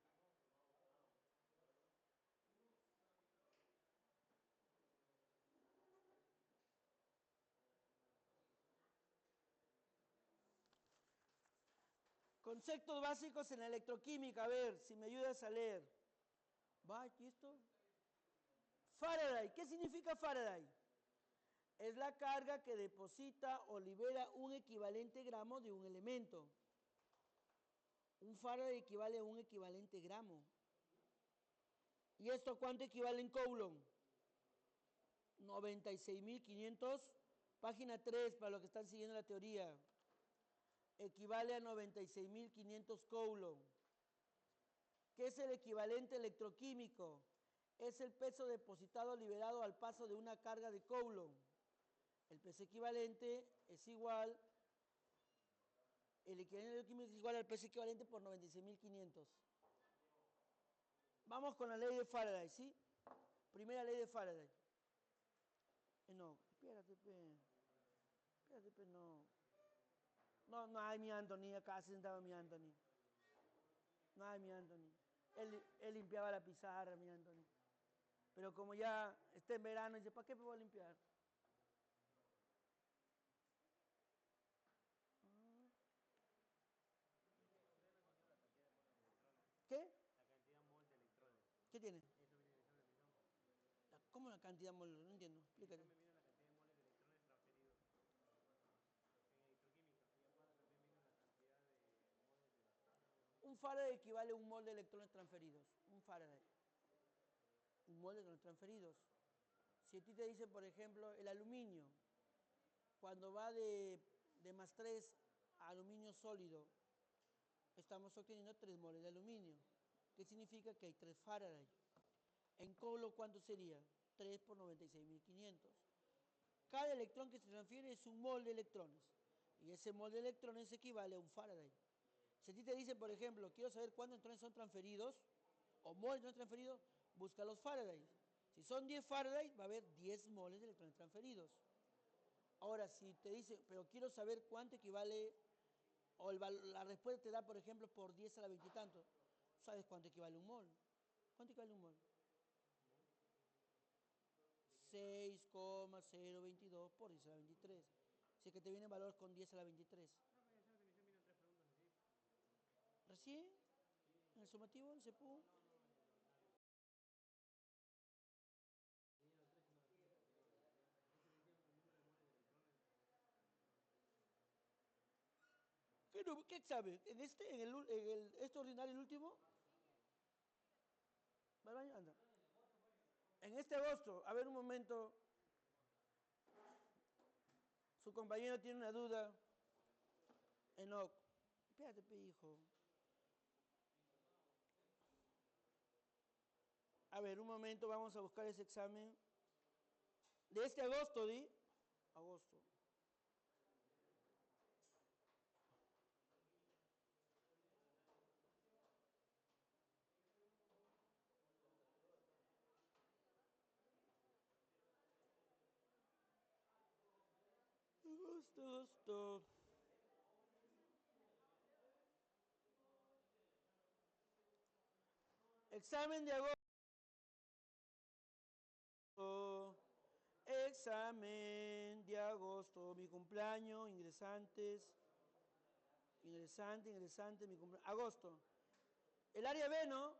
Conceptos básicos en la electroquímica, a ver si me ayudas a leer. ¿Va? ¿Y esto? Faraday. ¿Qué significa Faraday? Es la carga que deposita o libera un equivalente gramo de un elemento. Un Faraday equivale a un equivalente gramo. ¿Y esto cuánto equivale en Coulomb? 96.500, página 3, para los que están siguiendo la teoría. Equivale a 96.500 Coulomb. ¿Qué es el equivalente electroquímico? Es el peso depositado liberado al paso de una carga de Coulomb. El peso equivalente es igual, el equivalente electroquímico es igual al peso equivalente por 96.500. Vamos con la ley de Faraday, ¿sí? Primera ley de Faraday. No, espérate, no. No hay mi Anthony, acá se sentaba mi Anthony. No hay mi Anthony. Él limpiaba la pizarra, mi Anthony. Pero como ya está en verano, dice, ¿para qué me voy a limpiar? ¿Qué? La cantidad mol de electrones. ¿Qué tiene? Eso viene en el examen de admisión. ¿Cómo la cantidad mol? No entiendo, explícate. En el examen viene la cantidad de moles de electrones transferidos en electroquímica. Y aparte también viene la cantidad de moles de electrones. Un Faraday equivale a un mol de electrones transferidos. Un Faraday. Un mol de electrones transferidos. Si a ti te dice, por ejemplo, el aluminio, cuando va de más 3 a aluminio sólido, estamos obteniendo 3 moles de aluminio. ¿Qué significa? Que hay 3 Faraday. En Coulomb, ¿cuánto sería? 3 por 96.500. Cada electrón que se transfiere es un mol de electrones. Y ese mol de electrones equivale a un Faraday. Si a ti te dicen, por ejemplo, quiero saber cuántos electrones son transferidos, o moles de electrones transferidos, busca los Faraday. Si son 10 Faraday, va a haber 10 moles de electrones transferidos. Ahora, si te dice, pero quiero saber cuánto equivale, o la respuesta te da, por ejemplo, por 10 a la 20 y tanto, ¿sabes cuánto equivale un mol? ¿Cuánto equivale un mol? 6,022 por 10 a la 23. Si es que te viene valor con 10 a la 23. No, en el examen de admisión vienen 3 preguntas así. ¿Recién? ¿En el sumativo? ¿En el CEPU? ¿Qué examen? ¿En este? ¿Este ordinario, el último? ¿Va al baño? Anda. En este agosto, a ver un momento. Su compañero tiene una duda. Enoch. Espérate, hijo. A ver, un momento, vamos a buscar ese examen. De este agosto, ¿di? Agosto. Agosto. Examen de agosto. Examen de agosto. Mi cumpleaños, ingresantes. Ingresante, mi cumpleaños. Agosto. El área B, ¿no?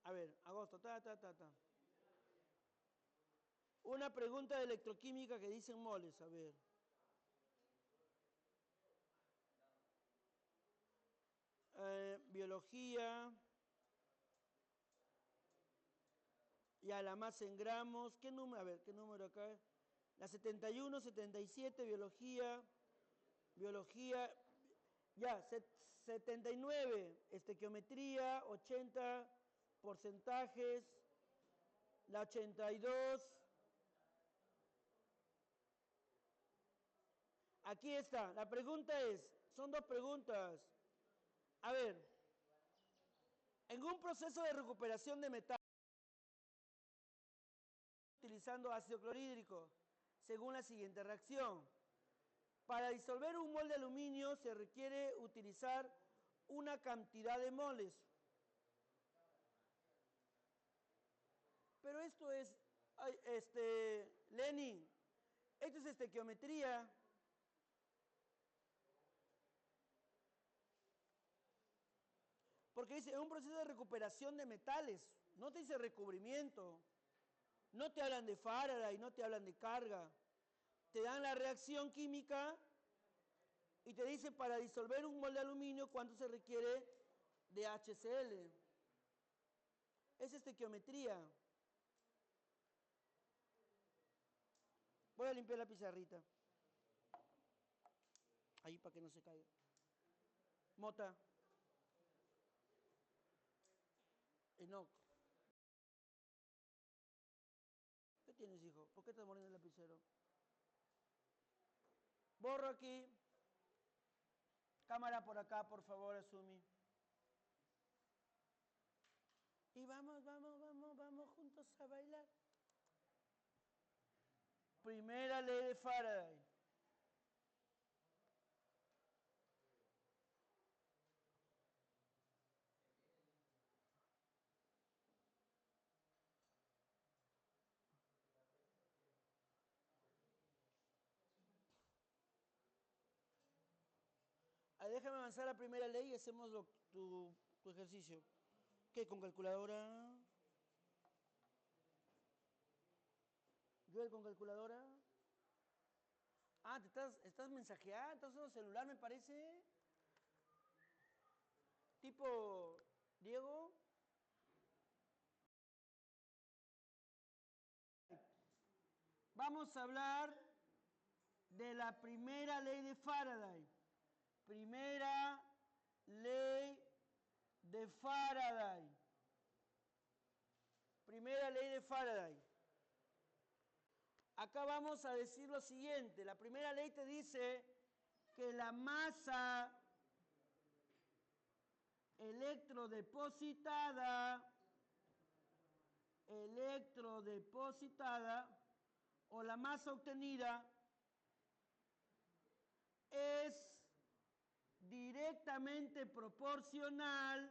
A ver, agosto. Una pregunta de electroquímica que dicen moles, a ver. Biología. Ya la masa en gramos. ¿Qué número? A ver, ¿qué número acá? La 71, 77, biología. Ya, 79, estequiometría, 80, porcentajes. La 82. Aquí está. La pregunta es, son dos preguntas. A ver, en un proceso de recuperación de metal, utilizando ácido clorhídrico, según la siguiente reacción. Para disolver un mol de aluminio se requiere utilizar una cantidad de moles. Pero esto es, Lenin, esto es estequiometría. Porque dice, es un proceso de recuperación de metales. No te dice recubrimiento. No te hablan de Faraday, no te hablan de carga. Te dan la reacción química y te dice para disolver un mol de aluminio cuánto se requiere de HCl. Es estequiometría. Voy a limpiar la pizarrita. Ahí para que no se caiga. Mota. Enoch. ¿Qué tienes, hijo? ¿Por qué estás mordiendo el lapicero? Borro aquí. Cámara por acá, por favor, Asumi. Y vamos juntos a bailar. Primera ley de Faraday. Déjame avanzar a la primera ley y hacemos tu ejercicio. ¿Qué? ¿Con calculadora? ¿Joel con calculadora? Ah, estás mensajeando, estás usando celular, me parece. Tipo, Diego. Vamos a hablar de la primera ley de Faraday. Primera ley de Faraday. Primera ley de Faraday. Acá vamos a decir lo siguiente. La primera ley te dice que la masa electrodepositada o la masa obtenida es directamente proporcional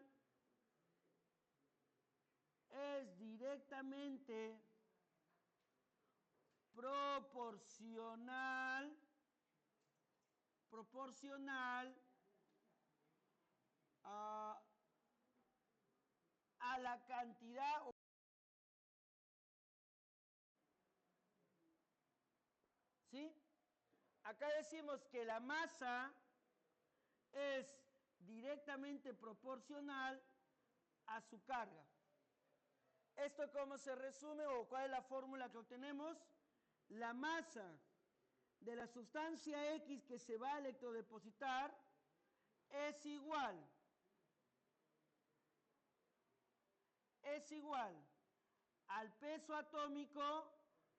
a la cantidad. ¿Sí? Acá decimos que la masa es directamente proporcional a su carga. ¿Esto cómo se resume o cuál es la fórmula que obtenemos? La masa de la sustancia X que se va a electrodepositar es igual al peso atómico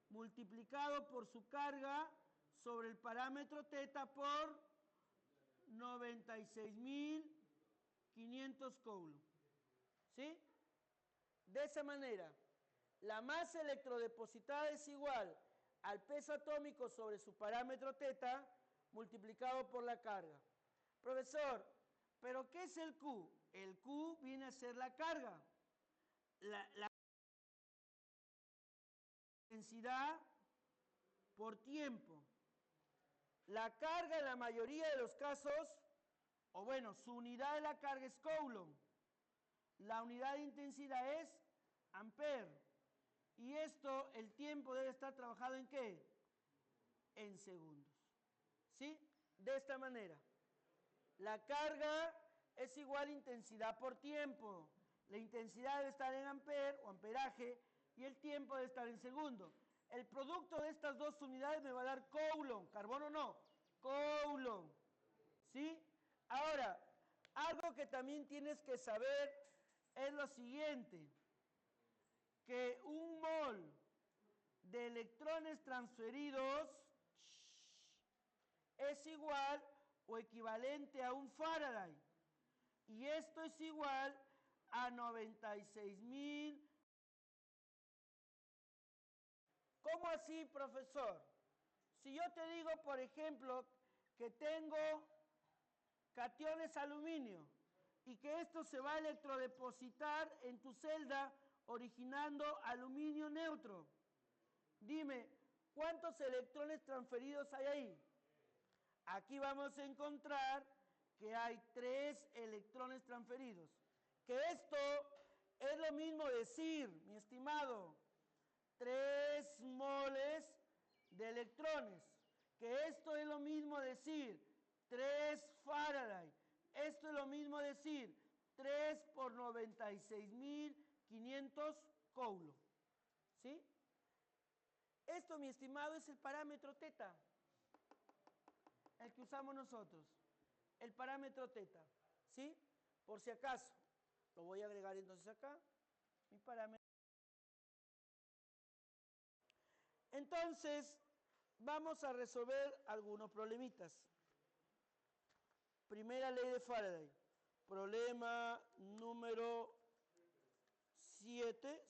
multiplicado por su carga sobre el parámetro teta por 96.500 coulombs. ¿Sí? De esa manera, la masa electrodepositada es igual al peso atómico sobre su parámetro teta multiplicado por la carga. Profesor, ¿pero qué es el Q? El Q viene a ser la carga. La intensidad por tiempo. La carga en la mayoría de los casos, o bueno, su unidad de la carga es Coulomb. La unidad de intensidad es ampere. Y esto, el tiempo debe estar trabajado ¿en qué? En segundos. ¿Sí? De esta manera. La carga es igual a intensidad por tiempo. La intensidad debe estar en ampere o amperaje y el tiempo debe estar en segundo. El producto de estas dos unidades me va a dar Coulomb. ¿Carbono no? Coulomb. ¿Sí? Ahora, algo que también tienes que saber es lo siguiente. Que un mol de electrones transferidos es igual o equivalente a un Faraday. Y esto es igual a 96.000. ¿Cómo así, profesor? Si yo te digo, por ejemplo, que tengo cationes aluminio y que esto se va a electrodepositar en tu celda originando aluminio neutro. Dime, ¿cuántos electrones transferidos hay ahí? Aquí vamos a encontrar que hay 3 electrones transferidos. que esto es lo mismo decir, mi estimado, 3 moles de electrones, que esto es lo mismo decir 3 Faraday, esto es lo mismo decir 3 por 96.500 coulombs, ¿sí? Esto, mi estimado, es el parámetro teta, el que usamos nosotros, el parámetro teta, ¿sí? Por si acaso, lo voy a agregar entonces acá, mi parámetro. Entonces, vamos a resolver algunos problemitas. Primera ley de Faraday. Problema número 7.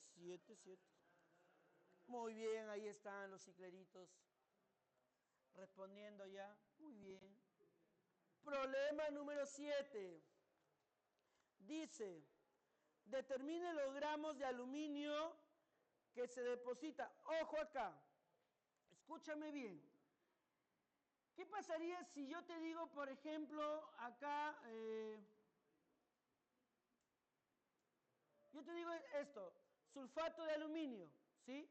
Muy bien, ahí están los cicleritos respondiendo ya. Muy bien. Problema número 7. Dice, determine los gramos de aluminio que se deposita. Ojo acá. Escúchame bien. ¿Qué pasaría si yo te digo, por ejemplo, acá, yo te digo esto, sulfato de aluminio, ¿sí?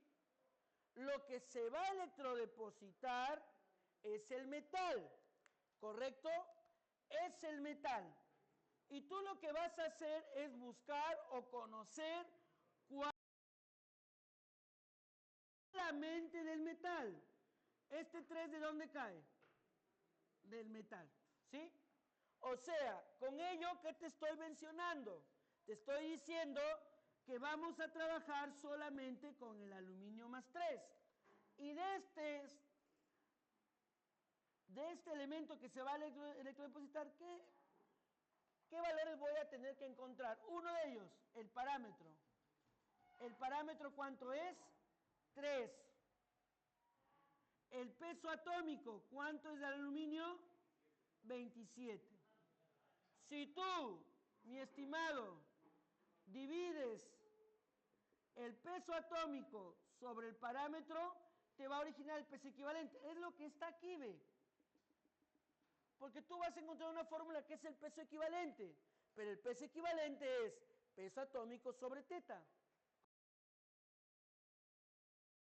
Lo que se va a electrodepositar es el metal, ¿correcto? Es el metal. Y tú lo que vas a hacer es buscar o conocer cuál es la mente del metal. ¿Este 3 de dónde cae? Del metal, ¿sí? O sea, con ello, ¿qué te estoy mencionando? Te estoy diciendo que vamos a trabajar solamente con el aluminio más 3. Y de este elemento que se va a electrodepositar, ¿qué valores voy a tener que encontrar? Uno de ellos, el parámetro. ¿El parámetro cuánto es? 3. El peso atómico, ¿cuánto es de aluminio? 27. Si tú, mi estimado, divides el peso atómico sobre el parámetro, te va a originar el peso equivalente. Es lo que está aquí, ve. Porque tú vas a encontrar una fórmula que es el peso equivalente, pero el peso equivalente es peso atómico sobre teta.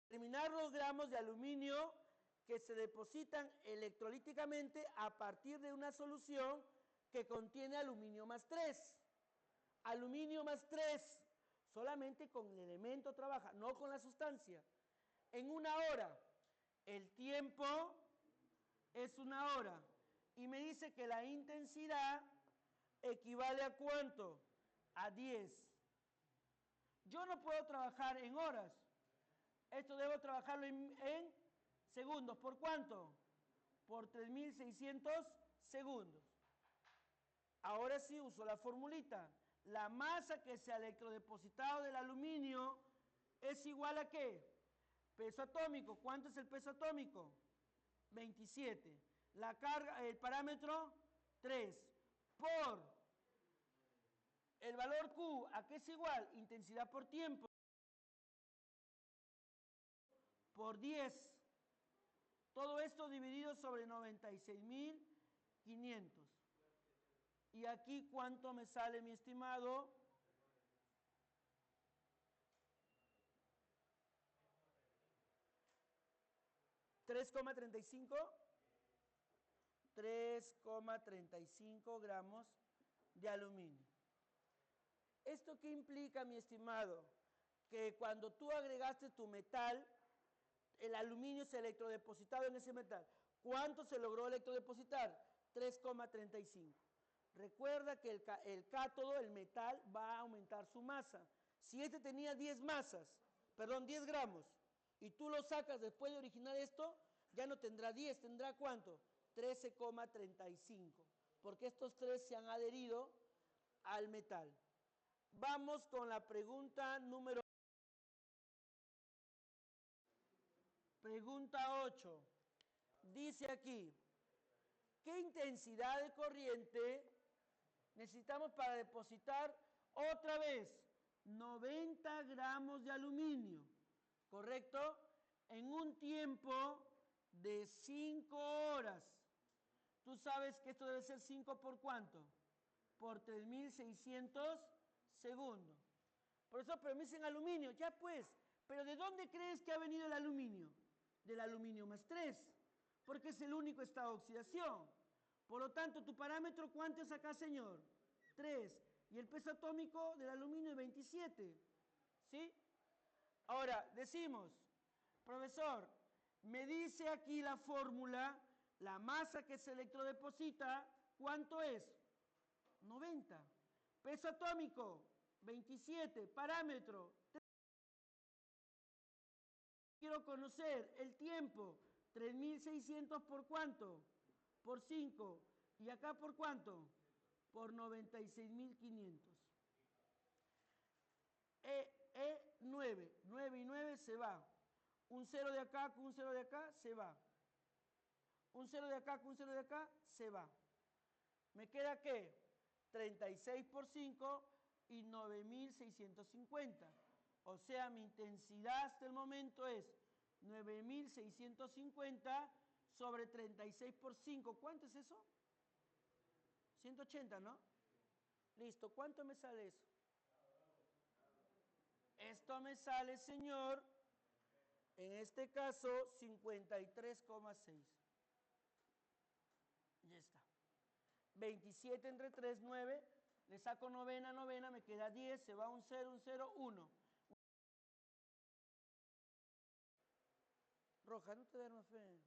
Determinar los gramos de aluminio que se depositan electrolíticamente a partir de una solución que contiene aluminio más 3. Aluminio más 3, solamente con el elemento trabaja, no con la sustancia. En una hora, el tiempo es una hora. Y me dice que la intensidad equivale a ¿cuánto? A 10. Yo no puedo trabajar en horas. Esto debo trabajarlo en segundos. ¿Por cuánto? Por 3.600 segundos. Ahora sí uso la formulita. La masa que se ha electrodepositado del aluminio es igual a ¿qué? Peso atómico. ¿Cuánto es el peso atómico? 27. La carga, el parámetro, 3. Por el valor Q, ¿a qué es igual? Intensidad por tiempo. Por 10. Todo esto dividido sobre 96.500. Y aquí, ¿cuánto me sale, mi estimado? 3,35. 3,35 gramos de aluminio. ¿Esto qué implica, mi estimado? Que cuando tú agregaste tu metal, el aluminio se electrodepositado en ese metal. ¿Cuánto se logró electrodepositar? 3,35. Recuerda que el cátodo, el metal, va a aumentar su masa. Si este tenía 10 gramos, y tú lo sacas después de originar esto, ya no tendrá 10, ¿tendrá cuánto? 13,35, porque estos 3 se han adherido al metal. Vamos con la pregunta número 8. Dice aquí, ¿qué intensidad de corriente necesitamos para depositar otra vez 90 gramos de aluminio? ¿Correcto? En un tiempo de 5 horas. Tú sabes que esto debe ser 5 por ¿cuánto? Por 3.600 segundo. Profesor, pero me dicen aluminio. Ya pues, pero ¿de dónde crees que ha venido el aluminio? Del aluminio más 3, porque es el único estado de oxidación. Por lo tanto, tu parámetro, ¿cuánto es acá, señor? 3. Y el peso atómico del aluminio es 27. ¿Sí? Ahora, decimos, profesor, me dice aquí la fórmula, la masa que se electrodeposita, ¿cuánto es? 90. Peso atómico, 27. Parámetro, 3. Quiero conocer el tiempo, 3600 por cuánto? Por 5. ¿Y acá por cuánto? Por 96.500. 9. 9 y 9 se va. Un 0 de acá con un 0 de acá se va. Un 0 de acá con un 0 de acá se va. ¿Me queda qué? 36 por 5 y 9.650. O sea, mi intensidad hasta el momento es 9.650 sobre 36 por 5. ¿Cuánto es eso? 180, ¿no? Listo. ¿Cuánto me sale eso? Esto me sale, señor, en este caso, 53,6. Ya está. 27 entre 3, 9. Le saco novena, novena, me queda 10, se va un 0, un 0, 1. Roja, no te duermas, fe.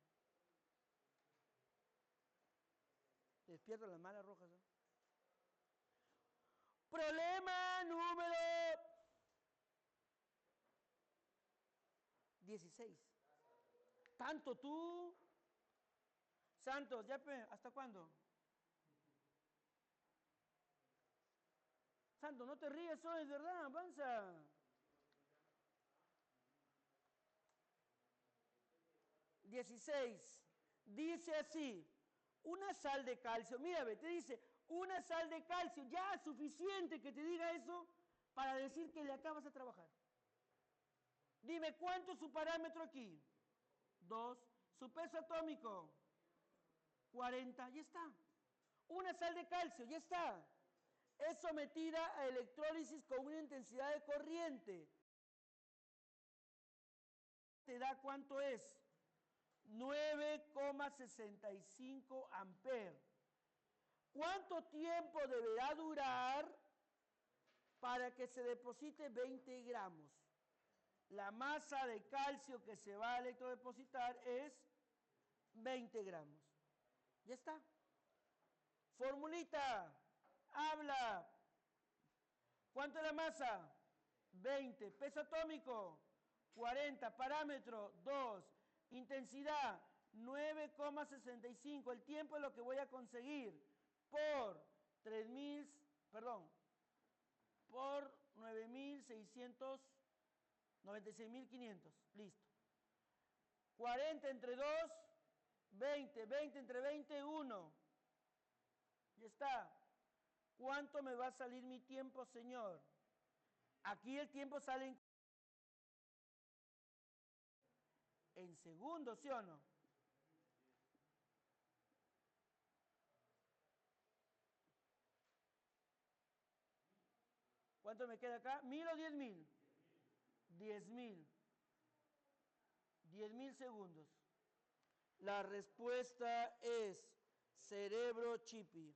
Te despierto las malas rojas, ¿no? Problema número 16. ¿Tanto tú? Santos, ya, ¿hasta cuándo? Santos, no te ríes, eso es verdad, avanza. 16. Dice así, una sal de calcio, mírame, te dice, una sal de calcio, ya es suficiente que te diga eso para decir que le acabas de trabajar. Dime, ¿cuánto es su parámetro aquí? 2. Su peso atómico, 40, ya está. Una sal de calcio, ya está. Es sometida a electrólisis con una intensidad de corriente. ¿Te da cuánto es? 9,65 amperes. ¿Cuánto tiempo deberá durar para que se deposite 20 gramos? La masa de calcio que se va a electrodepositar es 20 gramos. Ya está. Formulita, habla. ¿Cuánto es la masa? 20. Peso atómico, 40. Parámetro, 2. Intensidad, 9,65. El tiempo es lo que voy a conseguir por 3.000, perdón, por 9.600, 96.500. Listo. 40 entre 2, 20. 20 entre 20, 1. Ya está. ¿Cuánto me va a salir mi tiempo, señor? Aquí el tiempo sale en segundos, ¿sí o no? ¿Cuánto me queda acá? ¿1000 o 10.000? 10.000. 10.000 segundos. La respuesta es cerebro chipi.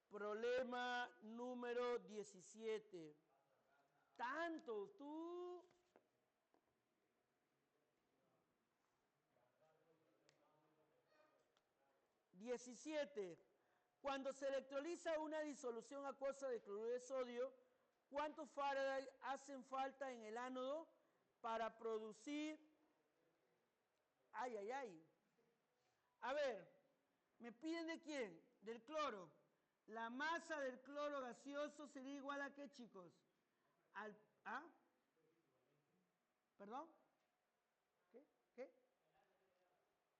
Problema número 17. Tanto, tú. (17) Cuando se electroliza una disolución acuosa de cloruro de sodio, ¿cuántos Faraday hacen falta en el ánodo para producir? Ay, ay, ay. A ver, ¿me piden de quién? Del cloro. La masa del cloro gaseoso sería igual a ¿qué, chicos? ¿Ah? ¿Perdón? ¿Qué? ¿Qué?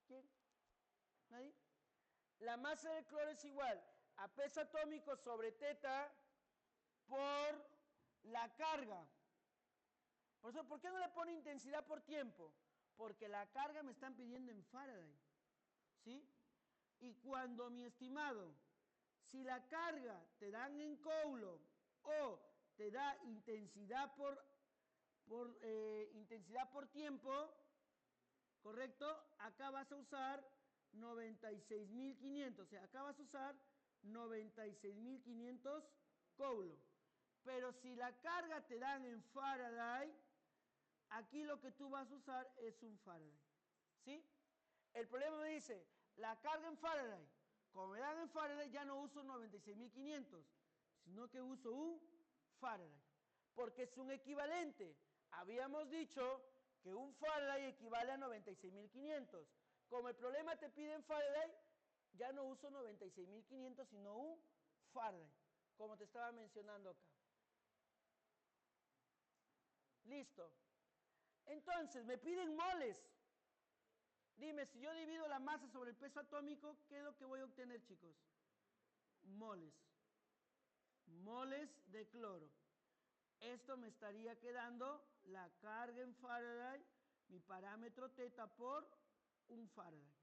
¿Quién? ¿Nadie? La masa del cloro es igual a peso atómico sobre teta por la carga. Por eso, ¿por qué no le pone intensidad por tiempo? Porque la carga me están pidiendo en Faraday. ¿Sí? Y cuando, mi estimado, Si la carga te dan en Coulomb o te da intensidad por tiempo, ¿correcto? Acá vas a usar 96.500, o sea, acá vas a usar 96.500 Coulomb. Pero si la carga te dan en Faraday, aquí lo que tú vas a usar es un Faraday. ¿Sí? El problema me dice, la carga en Faraday, como me dan en Faraday, ya no uso 96.500, sino que uso un Faraday. Porque es un equivalente. Habíamos dicho que un Faraday equivale a 96.500. Como el problema te pide en Faraday, ya no uso 96.500, sino un Faraday, como te estaba mencionando acá. Listo. Entonces, me piden moles. Dime, si yo divido la masa sobre el peso atómico, ¿qué es lo que voy a obtener, chicos? Moles. Moles de cloro. Esto me estaría quedando la carga en Faraday, mi parámetro teta por un Faraday.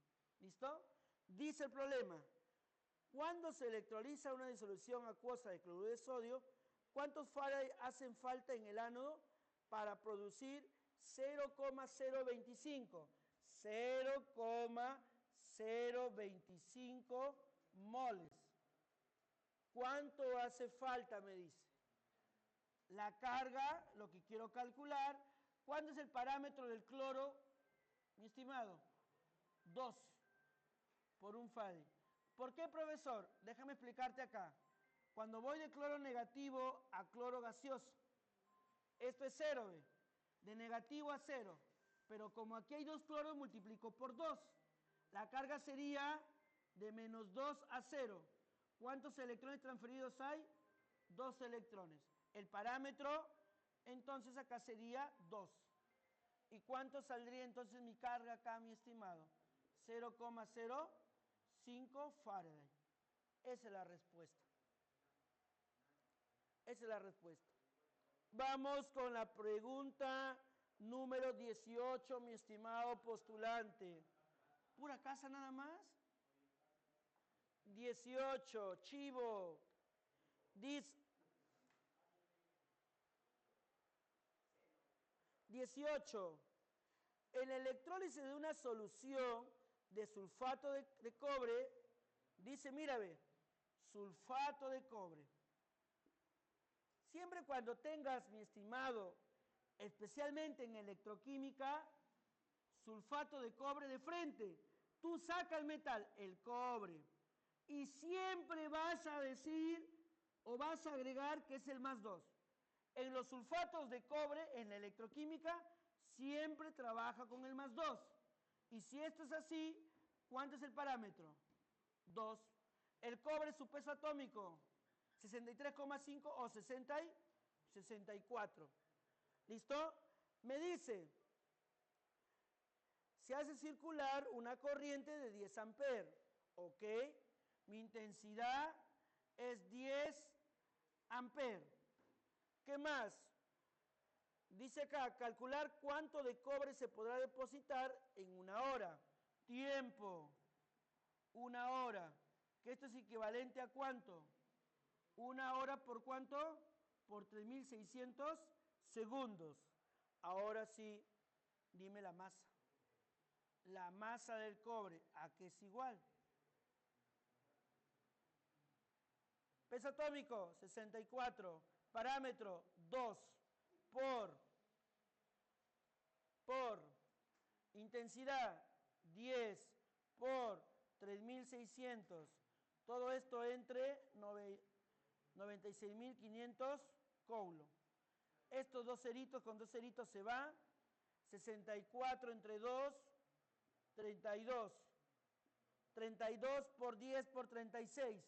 ¿Listo? Dice el problema, cuando se electroliza una disolución acuosa de cloruro de sodio, ¿cuántos Faraday hacen falta en el ánodo para producir 0,025? 0,025 moles. ¿Cuánto hace falta? Me dice. La carga, lo que quiero calcular. ¿Cuánto es el parámetro del cloro, mi estimado? 2 por un Faraday. ¿Por qué, profesor? Déjame explicarte acá. Cuando voy de cloro negativo a cloro gaseoso, esto es 0, ¿ve? De negativo a 0. Pero como aquí hay 2 cloros, multiplico por 2. La carga sería de menos 2 a 0. ¿Cuántos electrones transferidos hay? 2 electrones. El parámetro, entonces acá sería 2. ¿Y cuánto saldría entonces mi carga acá, mi estimado? 0,05 Faraday. Esa es la respuesta. Esa es la respuesta. Vamos con la pregunta número 18, mi estimado postulante. ¿Pura casa nada más? 18, chivo. 18. En la electrólisis de una solución de sulfato de cobre, dice, mira, ve, sulfato de cobre. Siempre cuando tengas, mi estimado, especialmente en electroquímica, sulfato de cobre de frente, tú saca el metal, el cobre, y siempre vas a decir o vas a agregar que es el más 2. En los sulfatos de cobre, en la electroquímica, siempre trabaja con el más 2. Y si esto es así, ¿cuánto es el parámetro? 2. El cobre, su peso atómico, 63,5 o 64. ¿Listo? Me dice, se hace circular una corriente de 10 amperes. ¿Ok? Mi intensidad es 10 amperes. ¿Qué más? Dice acá, calcular cuánto de cobre se podrá depositar en una hora. Tiempo, una hora. ¿Que esto es equivalente a cuánto? Una hora por cuánto? Por 3.600 segundos. Ahora sí, dime la masa. La masa del cobre, ¿a qué es igual? Peso atómico, 64. Parámetro, 2. Por intensidad, 10. Por 3.600. Todo esto entre 96.500 Coulomb. Estos dos ceritos con dos ceritos se va. 64 entre 2, 32. 32 por 10 por 36.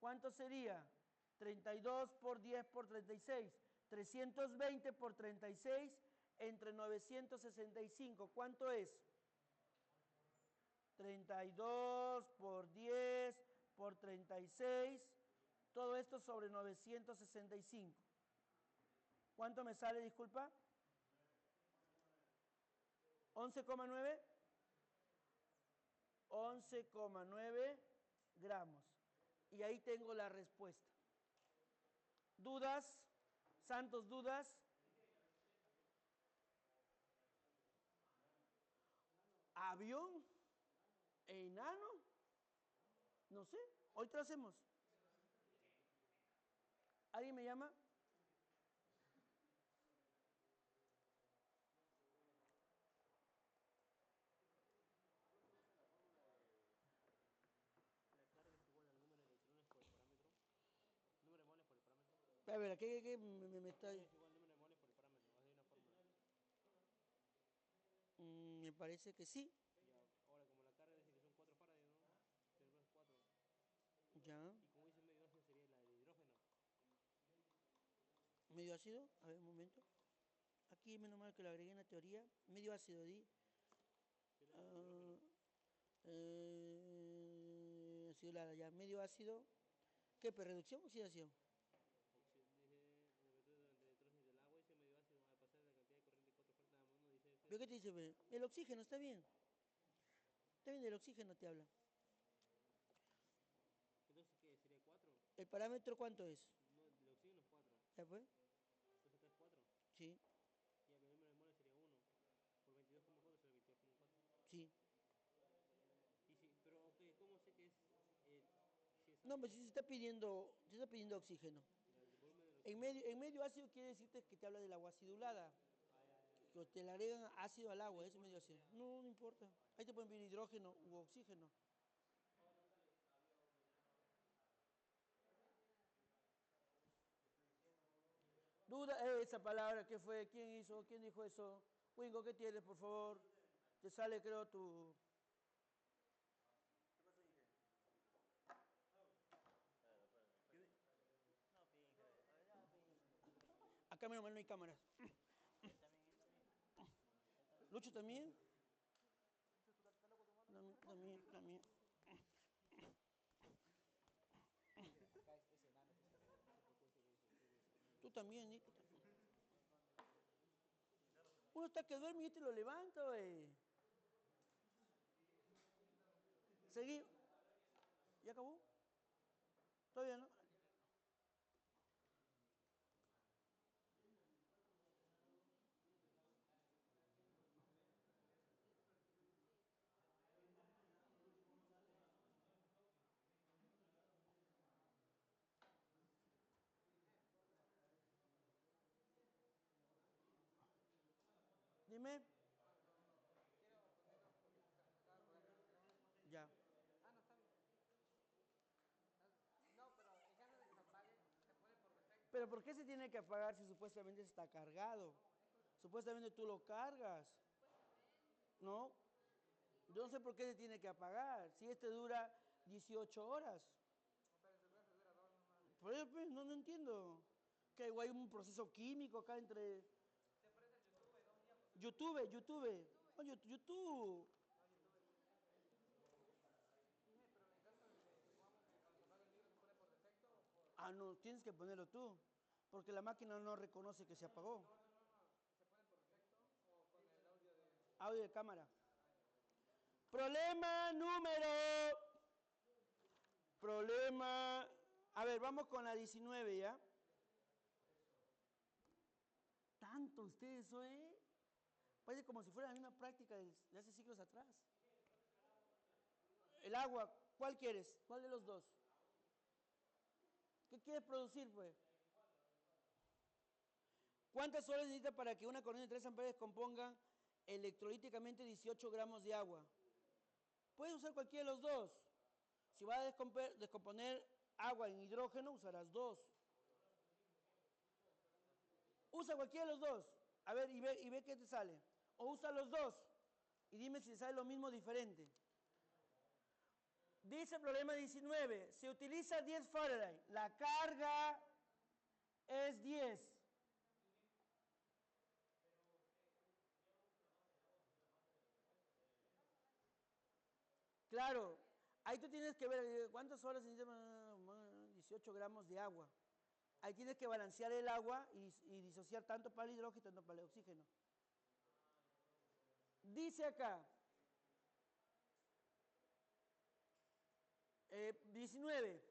¿Cuánto sería? 32 por 10 por 36. 320 por 36 entre 965. ¿Cuánto es? 32 por 10 por 36. Todo esto sobre 965. ¿Cuánto me sale, disculpa? 11,9. 11,9 gramos. y ahí tengo la respuesta. ¿Dudas? ¿Santos, dudas? ¿Avión? ¿Enano? No sé, hoy te lo hacemos. ¿Alguien me llama? La carga es igual al número de electrones por el parámetro. Número de moles por el parámetro. A ver, ¿qué me está...? Es igual al número de moles por el parámetro. Hay una fórmula. Me parece que sí. Ya, ahora, como la carga dice que son 4 farads, ¿no? 3 más 4. Ya. Y como dice medio ácido sería la de hidrógeno. ¿Medio ácido? A ver, un momento. Aquí, menos mal que lo agregué en la teoría. Medio ácido, di. Sería la de hidrógeno. Acidulada, ya. Medio ácido. ¿Qué? ¿Pues reducción o oxidación? Dice la temperatura durante electrones del agua, ese medio ácido al pasar de la cantidad de corriente de 4 farads, nada más no dice ¿Pero eso. qué te dice? Pues? El oxígeno, está bien. Está bien, del oxígeno te habla. Entonces, ¿qué? ¿Sería 4? ¿El parámetro cuánto es? No, el oxígeno es 4. ¿Ya pues? Entonces acá es 4. Sí, Y el número de moles sería 1. Por 22,4 sería 22,4. sí. Y sí, pero ok, ¿cómo sé que es, si es No, ácido? pues sí se está pidiendo oxígeno. El volumen del oxígeno. En medio ácido quiere decirte que te habla del agua acidulada. Ah, ya, ya, Que te le agregan ácido al no agua, ese importa medio que ácido. sea. No, no importa. Ahí te pueden pedir hidrógeno u oxígeno. Duda, esa palabra, ¿qué fue? ¿Quién hizo? ¿Quién dijo eso? Wingo, ¿qué tienes, por favor? Te sale, creo, tu... Acá menos mal no hay cámaras. ¿Lucho también? También. Tú también, Nico. Uno está que duerme y este lo levanta, güey. Seguí. ¿Ya acabó? Todavía no. Dime. Ya. Ah, no, está bien. No, pero en caso de que se apague, se pone por defecto. Pero ¿por qué se tiene que apagar si supuestamente está cargado? Supuestamente tú lo cargas. ¿No? Yo no sé por qué se tiene que apagar. Si este dura 18 horas. Pero en su caso dura 2 nomás. Por eso, pues, no entiendo. Que hay un proceso químico acá entre... Te aparece el YouTube, 2 días. YouTube. No, YouTube. No, YouTube. Dime, pero en caso de que supongamos que cuando se apague el libro se pone por defecto o por. Ah, no, tienes que ponerlo tú. Porque la máquina no reconoce que se apagó. No, no, no, no. ¿Se pone por defecto o con el audio de. Audio de cámara. Problema número... Problema... A ver, vamos con la 19, ¿ya? Tanto ustedes hoy. Parece como si fuera la misma práctica de hace siglos atrás. El agua, ¿cuál quieres? ¿Cuál de los dos? ¿Qué quieres producir, pues? ¿Cuántas horas necesita para que una corriente de 3 amperes componga electrolíticamente 18 gramos de agua? Puedes usar cualquiera de los dos. Si vas a descomponer agua en hidrógeno, usarás dos. Usa cualquiera de los dos. A ver, y ve qué te sale. O usa los dos. Y dime si te sale lo mismo o diferente. Dice el problema 19. Se utiliza 10 Faraday. La carga es 10. Claro, ahí tú tienes que ver cuántas horas necesita 18 gramos de agua. Ahí tienes que balancear el agua y disociar tanto para el hidrógeno tanto para el oxígeno. Dice acá, 19.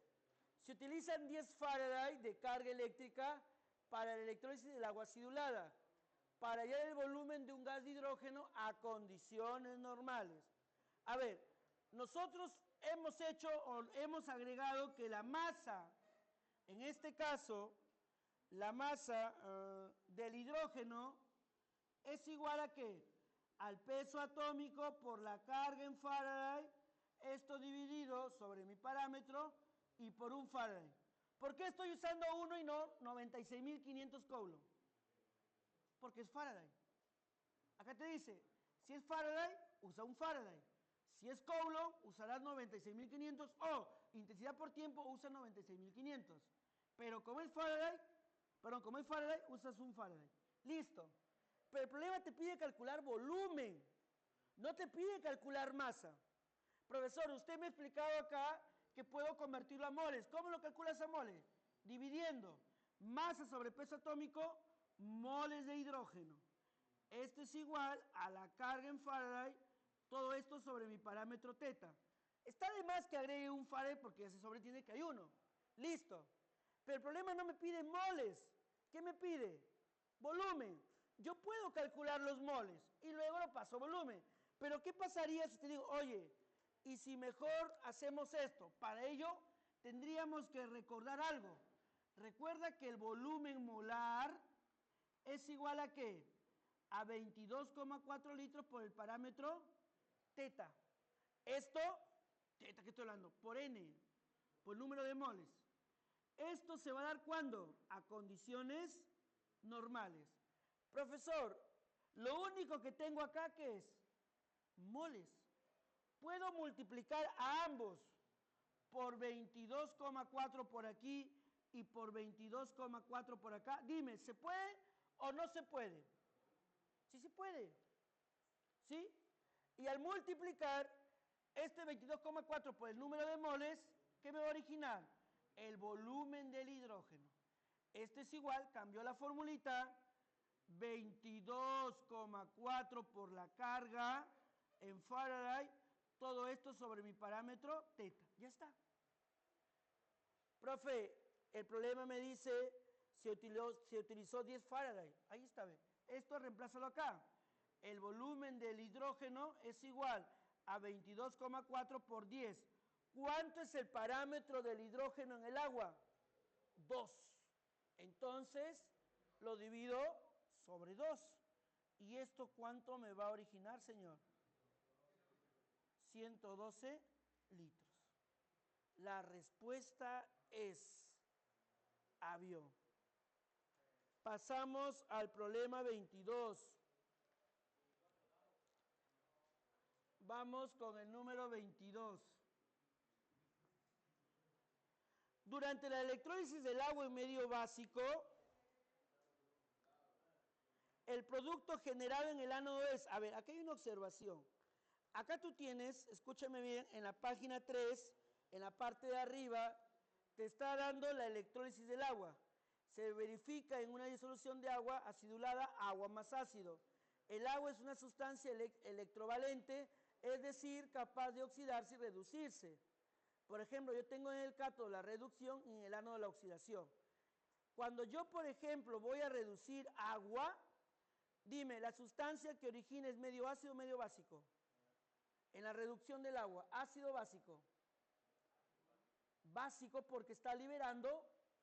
Se utilizan 10 Faraday de carga eléctrica para la electrólisis del agua acidulada, para hallar el volumen de un gas de hidrógeno a condiciones normales. A ver, nosotros hemos hecho o hemos agregado que la masa, en este caso, la masa del hidrógeno es igual a ¿qué? Al peso atómico por la carga en Faraday, esto dividido sobre mi parámetro y por un Faraday. ¿Por qué estoy usando 1 y no 96.500 Coulomb? Porque es Faraday. Acá te dice, si es Faraday, usa un Faraday. Si es Coulomb, usarás 96.500 o intensidad por tiempo, usa 96.500. Pero como es Faraday, usas un Faraday. Listo. Pero el problema te pide calcular volumen, no te pide calcular masa. Profesor, usted me ha explicado acá que puedo convertirlo a moles. ¿Cómo lo calculas a moles? Dividiendo masa sobre peso atómico, moles de hidrógeno. Esto es igual a la carga en Faraday, todo esto sobre mi parámetro teta. Está de más que agregue un Faraday porque ya se sobreentiende que hay uno. Listo. Pero el problema no me pide moles. ¿Qué me pide? Volumen. Yo puedo calcular los moles y luego lo paso a volumen. Pero ¿qué pasaría si te digo, oye, y si mejor hacemos esto? Para ello tendríamos que recordar algo. Recuerda que el volumen molar es igual a ¿qué? A 22,4 litros por el parámetro teta. Esto, teta que estoy hablando, por N, por número de moles. Esto se va a dar ¿cuándo? A condiciones normales. Profesor, lo único que tengo acá, ¿qué es? Moles. Puedo multiplicar a ambos por 22,4 por aquí y por 22,4 por acá. Dime, ¿se puede o no se puede? Sí se puede. ¿Sí? Y al multiplicar este 22,4 por el número de moles, ¿qué me va a originar? El volumen del hidrógeno. Este es igual, cambió la formulita, 22,4 por la carga en Faraday, todo esto sobre mi parámetro teta. Ya está. Profe, el problema me dice se utilizó 10 Faraday. Ahí está, ve. Esto reemplázalo acá. El volumen del hidrógeno es igual a 22,4 por 10. ¿Cuánto es el parámetro del hidrógeno en el agua? 2. Entonces, lo divido sobre 2. ¿Y esto cuánto me va a originar, señor? 112 litros. La respuesta es avión. Pasamos al problema 22. Vamos con el número 22. Durante la electrólisis del agua en medio básico, el producto generado en el ánodo es, a ver, aquí hay una observación. Acá tú tienes, escúchame bien, en la página 3, en la parte de arriba, te está dando la electrólisis del agua. Se verifica en una disolución de agua acidulada, agua más ácido. El agua es una sustancia electrovalente, es decir, capaz de oxidarse y reducirse. Por ejemplo, yo tengo en el cátodo la reducción y en el ánodo la oxidación. Cuando yo, por ejemplo, voy a reducir agua, dime, ¿la sustancia que origina es medio ácido o medio básico? En la reducción del agua, ácido básico. Básico porque está liberando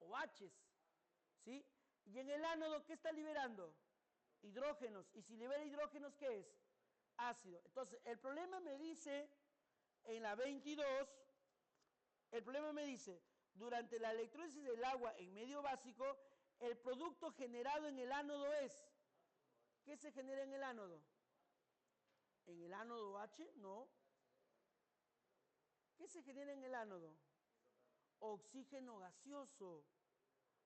OHs, ¿sí? Y en el ánodo, ¿qué está liberando? Hidrógenos. Y si libera hidrógenos, ¿qué es? Ácido. Entonces, el problema me dice, en la 22, el problema me dice, durante la electrólisis del agua en medio básico, el producto generado en el ánodo es, ¿qué se genera en el ánodo? ¿En el ánodo H? No. ¿Qué se genera en el ánodo? Oxígeno gaseoso.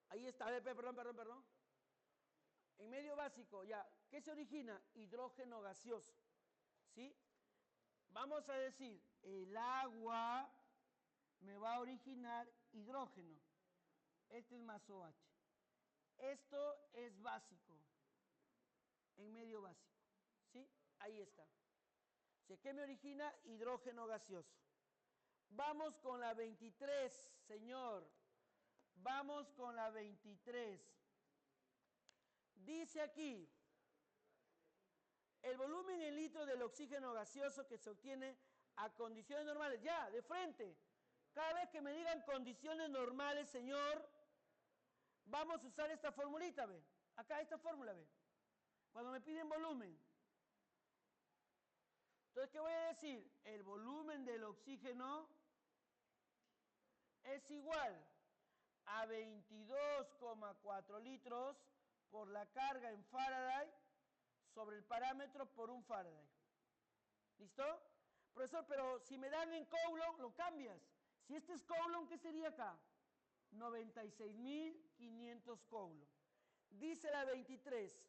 Ahí está, perdón. En medio básico, ya, ¿qué se origina? Hidrógeno gaseoso. ¿Sí? Vamos a decir, el agua me va a originar hidrógeno. Este es más OH. Esto es básico, en medio básico. ¿Sí? Ahí está. ¿Qué me origina? Hidrógeno gaseoso. Vamos con la 23, señor. Vamos con la 23. Dice aquí, el volumen en litros del oxígeno gaseoso que se obtiene a condiciones normales. Ya, de frente. Cada vez que me digan condiciones normales, señor, vamos a usar esta formulita, ¿ve? Acá, esta fórmula, ¿ve? Cuando me piden volumen. Entonces, ¿qué voy a decir? El volumen del oxígeno es igual a 22,4 litros por la carga en Faraday sobre el parámetro por un Faraday. ¿Listo? Profesor, pero si me dan en Coulomb, lo cambias. Si este es Coulomb, ¿qué sería acá? 96.500 Coulomb. Dice la 23.